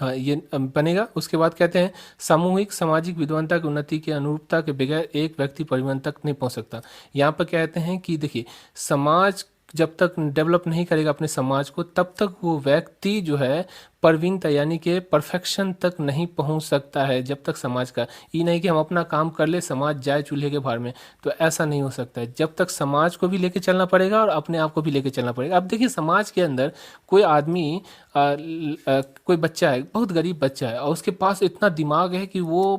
ये बनेगा। उसके बाद कहते हैं सामूहिक सामाजिक विद्वानता की उन्नति के अनुरूपता के बगैर एक व्यक्ति परिवर्तन तक नहीं पहुंच सकता। यहाँ पर कहते हैं कि देखिए समाज जब तक डेवलप नहीं करेगा अपने समाज को, तब तक वो व्यक्ति जो है परवीनता यानी कि परफेक्शन तक नहीं पहुंच सकता है। जब तक समाज का ये नहीं कि हम अपना काम कर ले, समाज जाए चूल्हे के भार में, तो ऐसा नहीं हो सकता है। जब तक समाज को भी लेके चलना पड़ेगा और अपने आप को भी लेके चलना पड़ेगा। अब देखिए समाज के अंदर कोई आदमी कोई बच्चा है, बहुत गरीब बच्चा है, और उसके पास इतना दिमाग है कि वो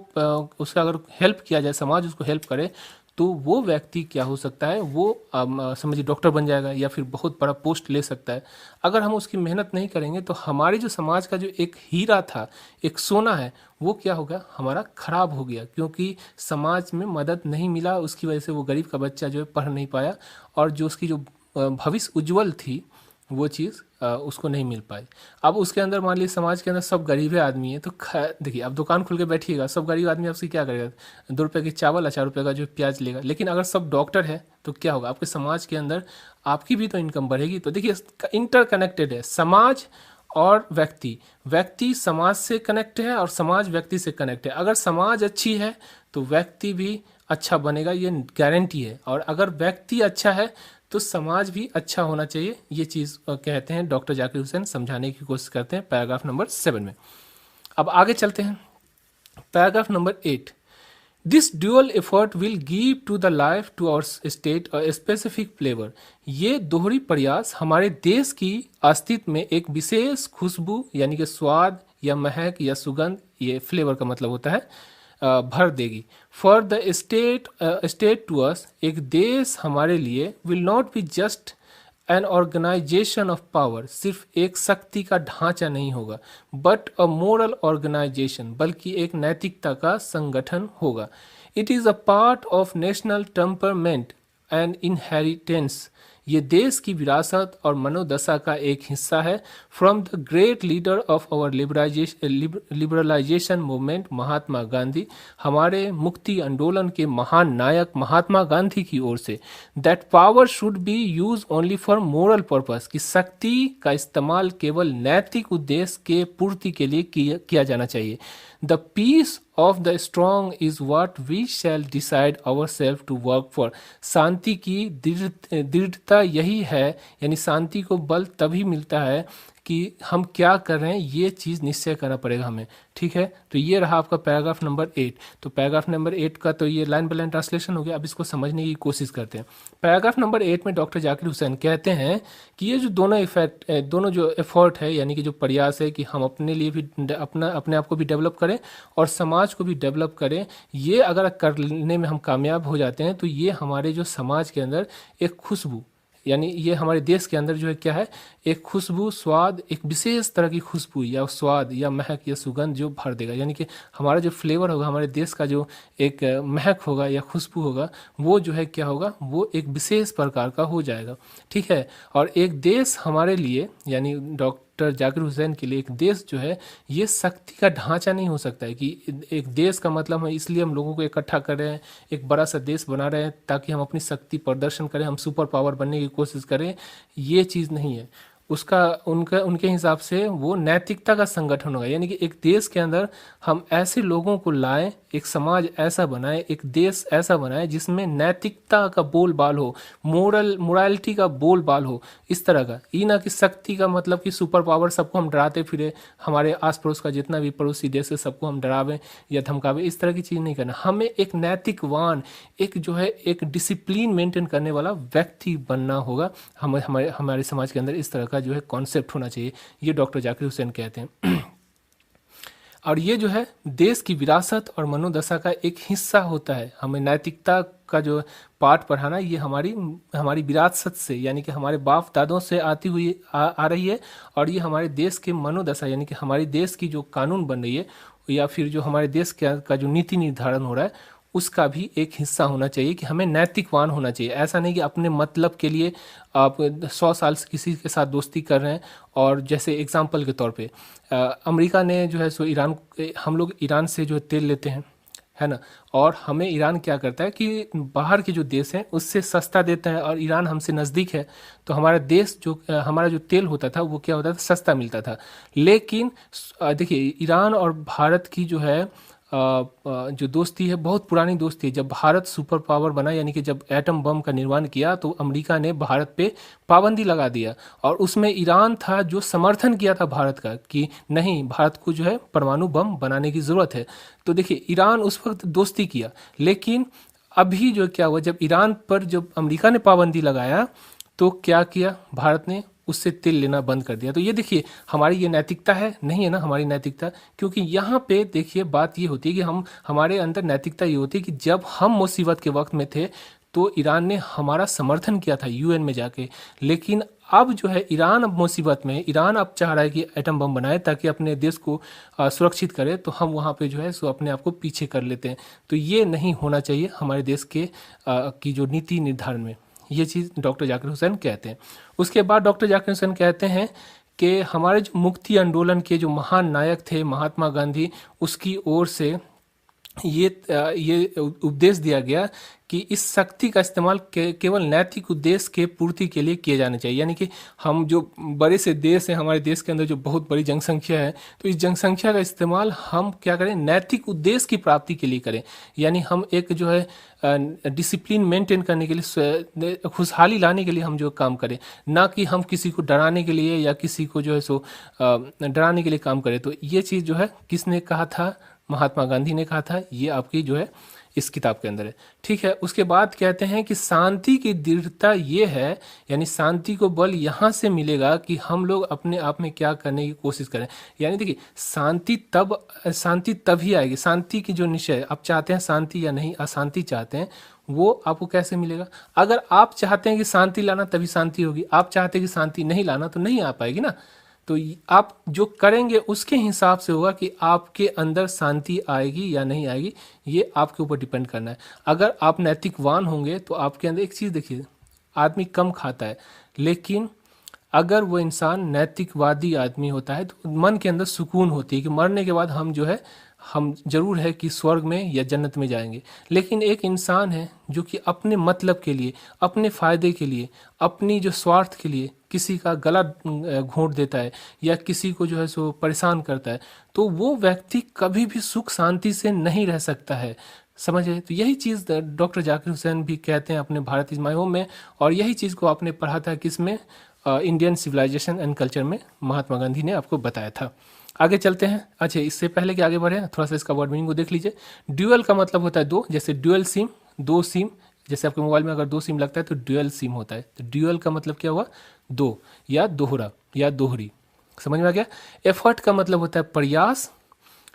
उसका अगर हेल्प किया जाए, समाज उसको हेल्प करे, तो वो व्यक्ति क्या हो सकता है, वो समझिए डॉक्टर बन जाएगा या फिर बहुत बड़ा पोस्ट ले सकता है। अगर हम उसकी मेहनत नहीं करेंगे तो हमारे जो समाज का जो एक हीरा था, एक सोना है, वो क्या हो गया, हमारा खराब हो गया, क्योंकि समाज में मदद नहीं मिला। उसकी वजह से वो गरीब का बच्चा जो है पढ़ नहीं पाया, और जो उसकी जो भविष्य उज्जवल थी वो चीज़ उसको नहीं मिल पाई। अब उसके अंदर मान लीजिए समाज के अंदर सब गरीब आदमी है, तो देखिए अब दुकान खुल के बैठिएगा, सब गरीब आदमी आपसे क्या करेगा, 2 रुपये की चावल और 4 रुपये का जो प्याज लेगा। लेकिन अगर सब डॉक्टर है तो क्या होगा, आपके समाज के अंदर आपकी भी तो इनकम बढ़ेगी। तो देखिए इंटरकनेक्टेड है समाज और व्यक्ति समाज से कनेक्ट है और समाज व्यक्ति से कनेक्ट है। अगर समाज अच्छी है तो व्यक्ति भी अच्छा बनेगा, ये गारंटी है। और अगर व्यक्ति अच्छा है तो समाज भी अच्छा होना चाहिए। ये चीज़ कहते हैं डॉक्टर जाकिर हुसैन, समझाने की कोशिश करते हैं पैराग्राफ नंबर 7 में। अब आगे चलते हैं paragraph number 8। This dual effort will give to the life to our state a specific flavour. ये दोहरी प्रयास हमारे देश की अस्तित्व में एक विशेष खुशबू यानी कि स्वाद या महक या सुगंध, ये फ्लेवर का मतलब होता है, भर देगी। For the state to us, एक देश हमारे लिए, will not be just an organisation of power, सिर्फ एक शक्ति का ढांचा नहीं होगा, बट अ मोरल ऑर्गेनाइजेशन, बल्कि एक नैतिकता का संगठन होगा। It is a part of national temperament and inheritance, ये देश की विरासत और मनोदशा का एक हिस्सा है। From the great leader of our liberalisation movement Mahatma Gandhi, हमारे मुक्ति आंदोलन के महान नायक महात्मा गांधी की ओर से, that power should be use only for moral purpose, कि शक्ति का इस्तेमाल केवल नैतिक उद्देश्य के पूर्ति के लिए किया जाना चाहिए। The peace of the strong is what we shall decide our self to work for, शांति की दृढ़ता यही है, यानी शांति को बल तभी मिलता है कि हम क्या कर रहे हैं ये चीज़ निश्चय करना पड़ेगा हमें। ठीक है, तो ये रहा आपका पैराग्राफ नंबर 8। तो पैराग्राफ नंबर 8 का तो ये लाइन बाय लाइन ट्रांसलेशन हो गया। अब इसको समझने की कोशिश करते हैं। पैराग्राफ नंबर 8 में डॉक्टर जाकिर हुसैन कहते हैं कि ये जो दोनों जो एफर्ट है, यानी कि जो प्रयास है कि हम अपने लिए भी अपने आप को भी डेवलप करें और समाज को भी डेवलप करें, ये अगर करने में हम कामयाब हो जाते हैं तो ये हमारे जो समाज के अंदर एक खुशबू, यानी ये हमारे देश के अंदर जो है क्या है, एक खुशबू, स्वाद, एक विशेष तरह की खुशबू या स्वाद या महक या सुगंध जो भर देगा। यानी कि हमारा जो फ्लेवर होगा, हमारे देश का जो एक महक होगा या खुशबू होगा, वो जो है क्या होगा, वो एक विशेष प्रकार का हो जाएगा। ठीक है, और एक देश हमारे लिए, यानी डॉक्टर जाकिर हुसैन के लिए एक देश जो है ये शक्ति का ढांचा नहीं हो सकता है कि एक देश का मतलब है इसलिए हम लोगों को इकट्ठा कर रहे हैं, एक बड़ा सा देश बना रहे हैं ताकि हम अपनी शक्ति प्रदर्शन करें, हम सुपर पावर बनने की कोशिश करें, ये चीज़ नहीं है। उनके हिसाब से वो नैतिकता का संगठन होगा। यानी कि एक देश के अंदर हम ऐसे लोगों को लाएं, एक समाज ऐसा बनाए, एक देश ऐसा बनाए जिसमें नैतिकता का बोलबाल हो, मोरालिटी का बोलबाल हो, इस तरह का। ये ना कि शक्ति का मतलब कि सुपर पावर, सबको हम डराते फिरे, हमारे आस पड़ोस का जितना भी पड़ोसी देश है सबको हम डरावें या धमकावें, इस तरह की चीज़ नहीं करना। हमें एक नैतिकवान, एक जो है एक डिसिप्लिन मेंटेन करने वाला व्यक्ति बनना होगा। हमारे समाज के अंदर इस तरह का जो है कॉन्सेप्ट होना चाहिए, ये डॉक्टर जाकिर हुसैन कहते हैं। और ये जो है देश की विरासत और मनोदशा का एक हिस्सा होता है। हमें नैतिकता का जो पाठ पढ़ाना, ये हमारी विरासत से, यानी कि हमारे बाप दादों से आती हुई आ रही है, और ये हमारे देश के मनोदशा, यानी कि हमारे देश की जो कानून बन रही है या फिर जो हमारे देश का जो नीति निर्धारण हो रहा है उसका भी एक हिस्सा होना चाहिए कि हमें नैतिकवान होना चाहिए। ऐसा नहीं कि अपने मतलब के लिए आप 100 साल से किसी के साथ दोस्ती कर रहे हैं। और जैसे एग्जांपल के तौर पे अमेरिका ने जो है सो ईरान, हम लोग ईरान से जो तेल लेते हैं, है ना, और हमें ईरान क्या करता है कि बाहर के जो देश हैं उससे सस्ता देता है, और ईरान हमसे नज़दीक है तो हमारा देश जो हमारा जो तेल होता था वो क्या होता था, सस्ता मिलता था। लेकिन देखिए ईरान और भारत की जो है जो दोस्ती है बहुत पुरानी दोस्ती है। जब भारत सुपर पावर बना, यानी कि जब एटम बम का निर्माण किया, तो अमेरिका ने भारत पे पाबंदी लगा दिया, और उसमें ईरान था जो समर्थन किया था भारत का कि नहीं, भारत को जो है परमाणु बम बनाने की ज़रूरत है। तो देखिए ईरान उस वक्त दोस्ती किया, लेकिन अभी जो क्या हुआ, जब ईरान पर जब अमेरिका ने पाबंदी लगाया तो क्या किया, भारत ने उससे तेल लेना बंद कर दिया। तो ये देखिए हमारी ये नैतिकता है, नहीं है ना हमारी नैतिकता। क्योंकि यहाँ पे देखिए बात ये होती है कि हमारे अंदर नैतिकता ये होती है कि जब हम मुसीबत के वक्त में थे तो ईरान ने हमारा समर्थन किया था यूएन में जाके, लेकिन अब जो है ईरान अब मुसीबत में है, ईरान अब चाह रहा है कि एटम बम बनाए ताकि अपने देश को सुरक्षित करे, तो हम वहाँ पे जो है सो अपने आप को पीछे कर लेते हैं। तो ये नहीं होना चाहिए हमारे देश के की जो नीति निर्धारण में, ये चीज़ डॉक्टर जाकिर हुसैन कहते हैं। उसके बाद डॉक्टर जाकिर हुसैन कहते हैं कि हमारे जो मुक्ति आंदोलन के जो महान नायक थे महात्मा गांधी, उसकी ओर से ये उपदेश दिया गया कि इस शक्ति का इस्तेमाल केवल नैतिक उद्देश्य के पूर्ति के लिए किए जाने चाहिए। यानी कि हम जो बड़े से देश हैं, हमारे देश के अंदर जो बहुत बड़ी जनसंख्या है, तो इस जनसंख्या का इस्तेमाल हम क्या करें, नैतिक उद्देश्य की प्राप्ति के लिए करें। यानी हम एक जो है डिसिप्लिन मेंटेन करने के लिए, खुशहाली लाने के लिए हम जो काम करें, ना कि हम किसी को डराने के लिए या किसी को जो है सो डराने के लिए काम करें। तो ये चीज़ जो है किसने कहा था, महात्मा गांधी ने कहा था। ये आपकी जो है इस किताब के अंदर है। ठीक है, उसके बाद कहते हैं कि शांति की दृढ़ता ये है, यानी शांति को बल यहाँ से मिलेगा कि हम लोग अपने आप में क्या करने की कोशिश करें। यानी देखिए शांति तभी आएगी। शांति की जो निश्चय, आप चाहते हैं शांति या नहीं अशांति चाहते हैं, वो आपको कैसे मिलेगा। अगर आप चाहते हैं कि शांति लाना तभी शांति होगी, आप चाहते हैं कि शांति नहीं लाना तो नहीं आ पाएगी ना। तो आप जो करेंगे उसके हिसाब से होगा कि आपके अंदर शांति आएगी या नहीं आएगी, ये आपके ऊपर डिपेंड करना है। अगर आप नैतिकवान होंगे तो आपके अंदर एक चीज़ देखिए, आदमी कम खाता है, लेकिन अगर वो इंसान नैतिकवादी आदमी होता है तो मन के अंदर सुकून होती है कि मरने के बाद हम जो है हम जरूर है कि स्वर्ग में या जन्नत में जाएंगे। लेकिन एक इंसान है जो कि अपने मतलब के लिए, अपने फायदे के लिए, अपनी जो स्वार्थ के लिए किसी का गला घोंट देता है या किसी को जो है सो परेशान करता है, तो वो व्यक्ति कभी भी सुख शांति से नहीं रह सकता है। समझे? तो यही चीज़ डॉक्टर जाकिर हुसैन भी कहते हैं अपने भारत इज माय होम में, और यही चीज़ को आपने पढ़ा था किसमें, इंडियन सिविलाइजेशन एंड कल्चर में महात्मा गांधी ने आपको बताया था। आगे चलते हैं। अच्छा, इससे पहले कि आगे बढ़े थोड़ा सा इसका वर्ड मीनिंग को देख लीजिए। ड्यूअल का मतलब होता है दो, जैसे ड्यूअल सिम, दो सिम, जैसे आपके मोबाइल में अगर दो सिम लगता है तो ड्यूअल सिम होता है। तो ड्यूअल का मतलब क्या हुआ, दो या दोहरा या दोहरी। समझ में आ गया। एफर्ट का मतलब होता है प्रयास,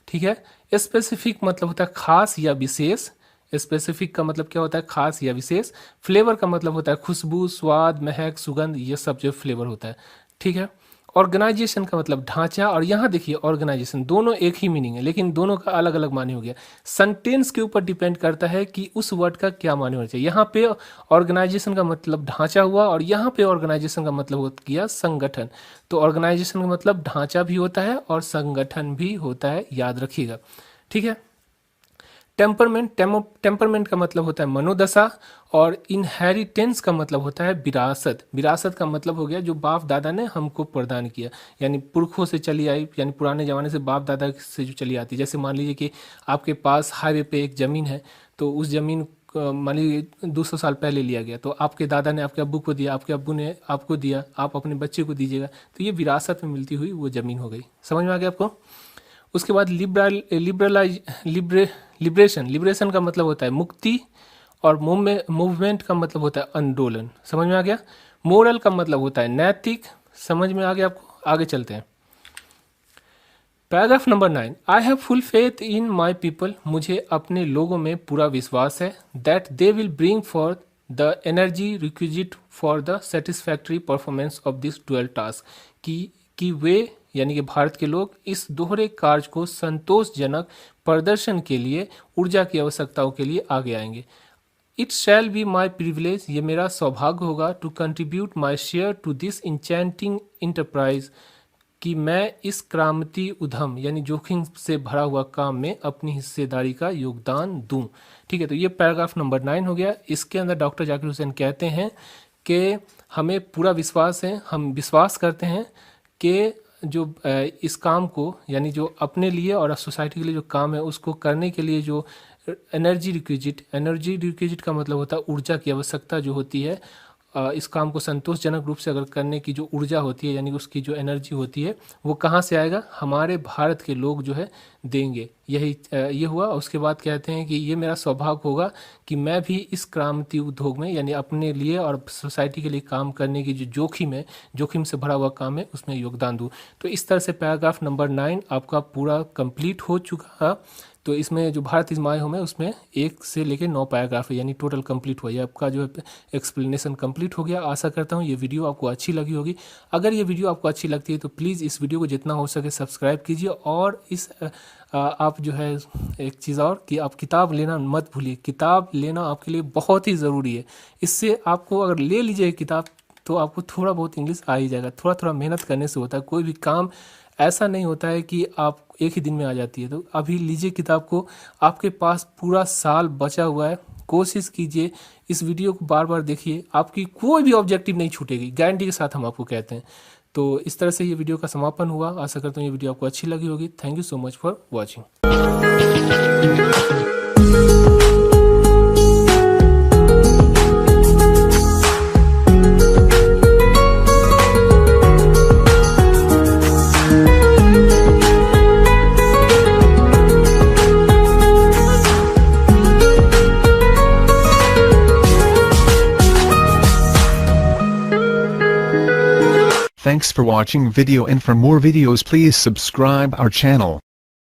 ठीक है। स्पेसिफिक मतलब होता है खास या विशेष। स्पेसिफिक का मतलब क्या होता है, खास या विशेष। फ्लेवर का मतलब होता है खुशबू, स्वाद, महक, सुगंध, ये सब जो फ्लेवर होता है, ठीक है। ऑर्गेनाइजेशन का मतलब ढांचा, और यहाँ देखिए ऑर्गेनाइजेशन दोनों एक ही मीनिंग है लेकिन दोनों का अलग अलग माने हो गया। सेंटेंस के ऊपर डिपेंड करता है कि उस वर्ड का क्या माने होना चाहिए। यहाँ पे ऑर्गेनाइजेशन का मतलब ढांचा हुआ और यहाँ पे ऑर्गेनाइजेशन का मतलब हो गया संगठन। तो ऑर्गेनाइजेशन का मतलब ढांचा भी होता है और संगठन भी होता है, याद रखिएगा, ठीक है। टेम्परमेंट का मतलब होता है मनोदशा, और इनहेरिटेंस का मतलब होता है विरासत। विरासत का मतलब हो गया जो बाप दादा ने हमको प्रदान किया, यानी पुरखों से चली आई, यानी पुराने ज़माने से बाप दादा से जो चली आती। जैसे मान लीजिए कि आपके पास हाईवे पे एक ज़मीन है, तो उस ज़मीन मान लीजिए 200 साल पहले लिया गया, तो आपके दादा ने आपके अब्बू को दिया, आपके अब्बू ने आपको दिया, आप अपने बच्चे को दीजिएगा, तो ये विरासत में मिलती हुई वो ज़मीन हो गई। समझ में आ गया आपको। उसके बाद लिबरेशन का मतलब होता है मुक्ति, और मूवमेंट का मतलब होता है आंदोलन। समझ में आ गया। मोरल का मतलब होता है नैतिक। समझ में आ गया आपको। आगे चलते हैं। Paragraph number 9, I have full faith in my people, मुझे अपने लोगों में पूरा विश्वास है, that they will bring for the energy requisite for the satisfactory performance of this dual task, कि वे यानी कि भारत के लोग इस दोहरे कार्य को संतोषजनक प्रदर्शन के लिए ऊर्जा की आवश्यकताओं के लिए आगे आएंगे। It shall be my privilege, ये मेरा सौभाग्य होगा, to contribute my share to this enchanting enterprise, कि मैं इस क्रांति उद्यम यानी जोखिम से भरा हुआ काम में अपनी हिस्सेदारी का योगदान दूं। ठीक है, तो ये पैराग्राफ नंबर 9 हो गया। इसके अंदर डॉक्टर जाकिर हुसैन कहते हैं कि हमें पूरा विश्वास है, हम विश्वास करते हैं कि जो इस काम को यानी जो अपने लिए और सोसाइटी के लिए जो काम है उसको करने के लिए जो एनर्जी रिक्विजिट का मतलब होता है ऊर्जा की आवश्यकता जो होती है, इस काम को संतोषजनक रूप से अगर करने की जो ऊर्जा होती है यानी उसकी जो एनर्जी होती है वो कहाँ से आएगा, हमारे भारत के लोग जो है देंगे। यही ये हुआ। उसके बाद कहते हैं कि ये मेरा सौभाग्य होगा कि मैं भी इस क्रांति उद्योग में यानी अपने लिए और सोसाइटी के लिए काम करने की जो जोखिम है, जोखिम से भरा हुआ काम है, उसमें योगदान दूँ। तो इस तरह से पैराग्राफ नंबर 9 आपका पूरा कंप्लीट हो चुका है। तो इसमें जो भारत इज माय होम है उसमें 1 से लेकर 9 पैराग्राफ है, यानी टोटल कंप्लीट हुआ। ये आपका जो है एक्सप्लेनेशन कंप्लीट हो गया। आशा करता हूँ ये वीडियो आपको अच्छी लगी होगी। अगर ये वीडियो आपको अच्छी लगती है तो प्लीज़ इस वीडियो को जितना हो सके सब्सक्राइब कीजिए, और इस आप जो है एक चीज़ और कि आप किताब लेना मत भूलिए। किताब लेना आपके लिए बहुत ही ज़रूरी है। इससे आपको अगर ले लीजिए किताब तो आपको थोड़ा बहुत इंग्लिश आ ही जाएगा। थोड़ा थोड़ा मेहनत करने से होता है। कोई भी काम ऐसा नहीं होता है कि आप एक ही दिन में आ जाती है। तो अभी लीजिए किताब को, आपके पास पूरा साल बचा हुआ है। कोशिश कीजिए, इस वीडियो को बार बार देखिए, आपकी कोई भी ऑब्जेक्टिव नहीं छूटेगी, गारंटी के साथ हम आपको कहते हैं। तो इस तरह से ये वीडियो का समापन हुआ। आशा करता हूँ ये वीडियो आपको अच्छी लगी होगी। Thank you so much for watching. Thanks for watching video, and for more videos please subscribe our channel.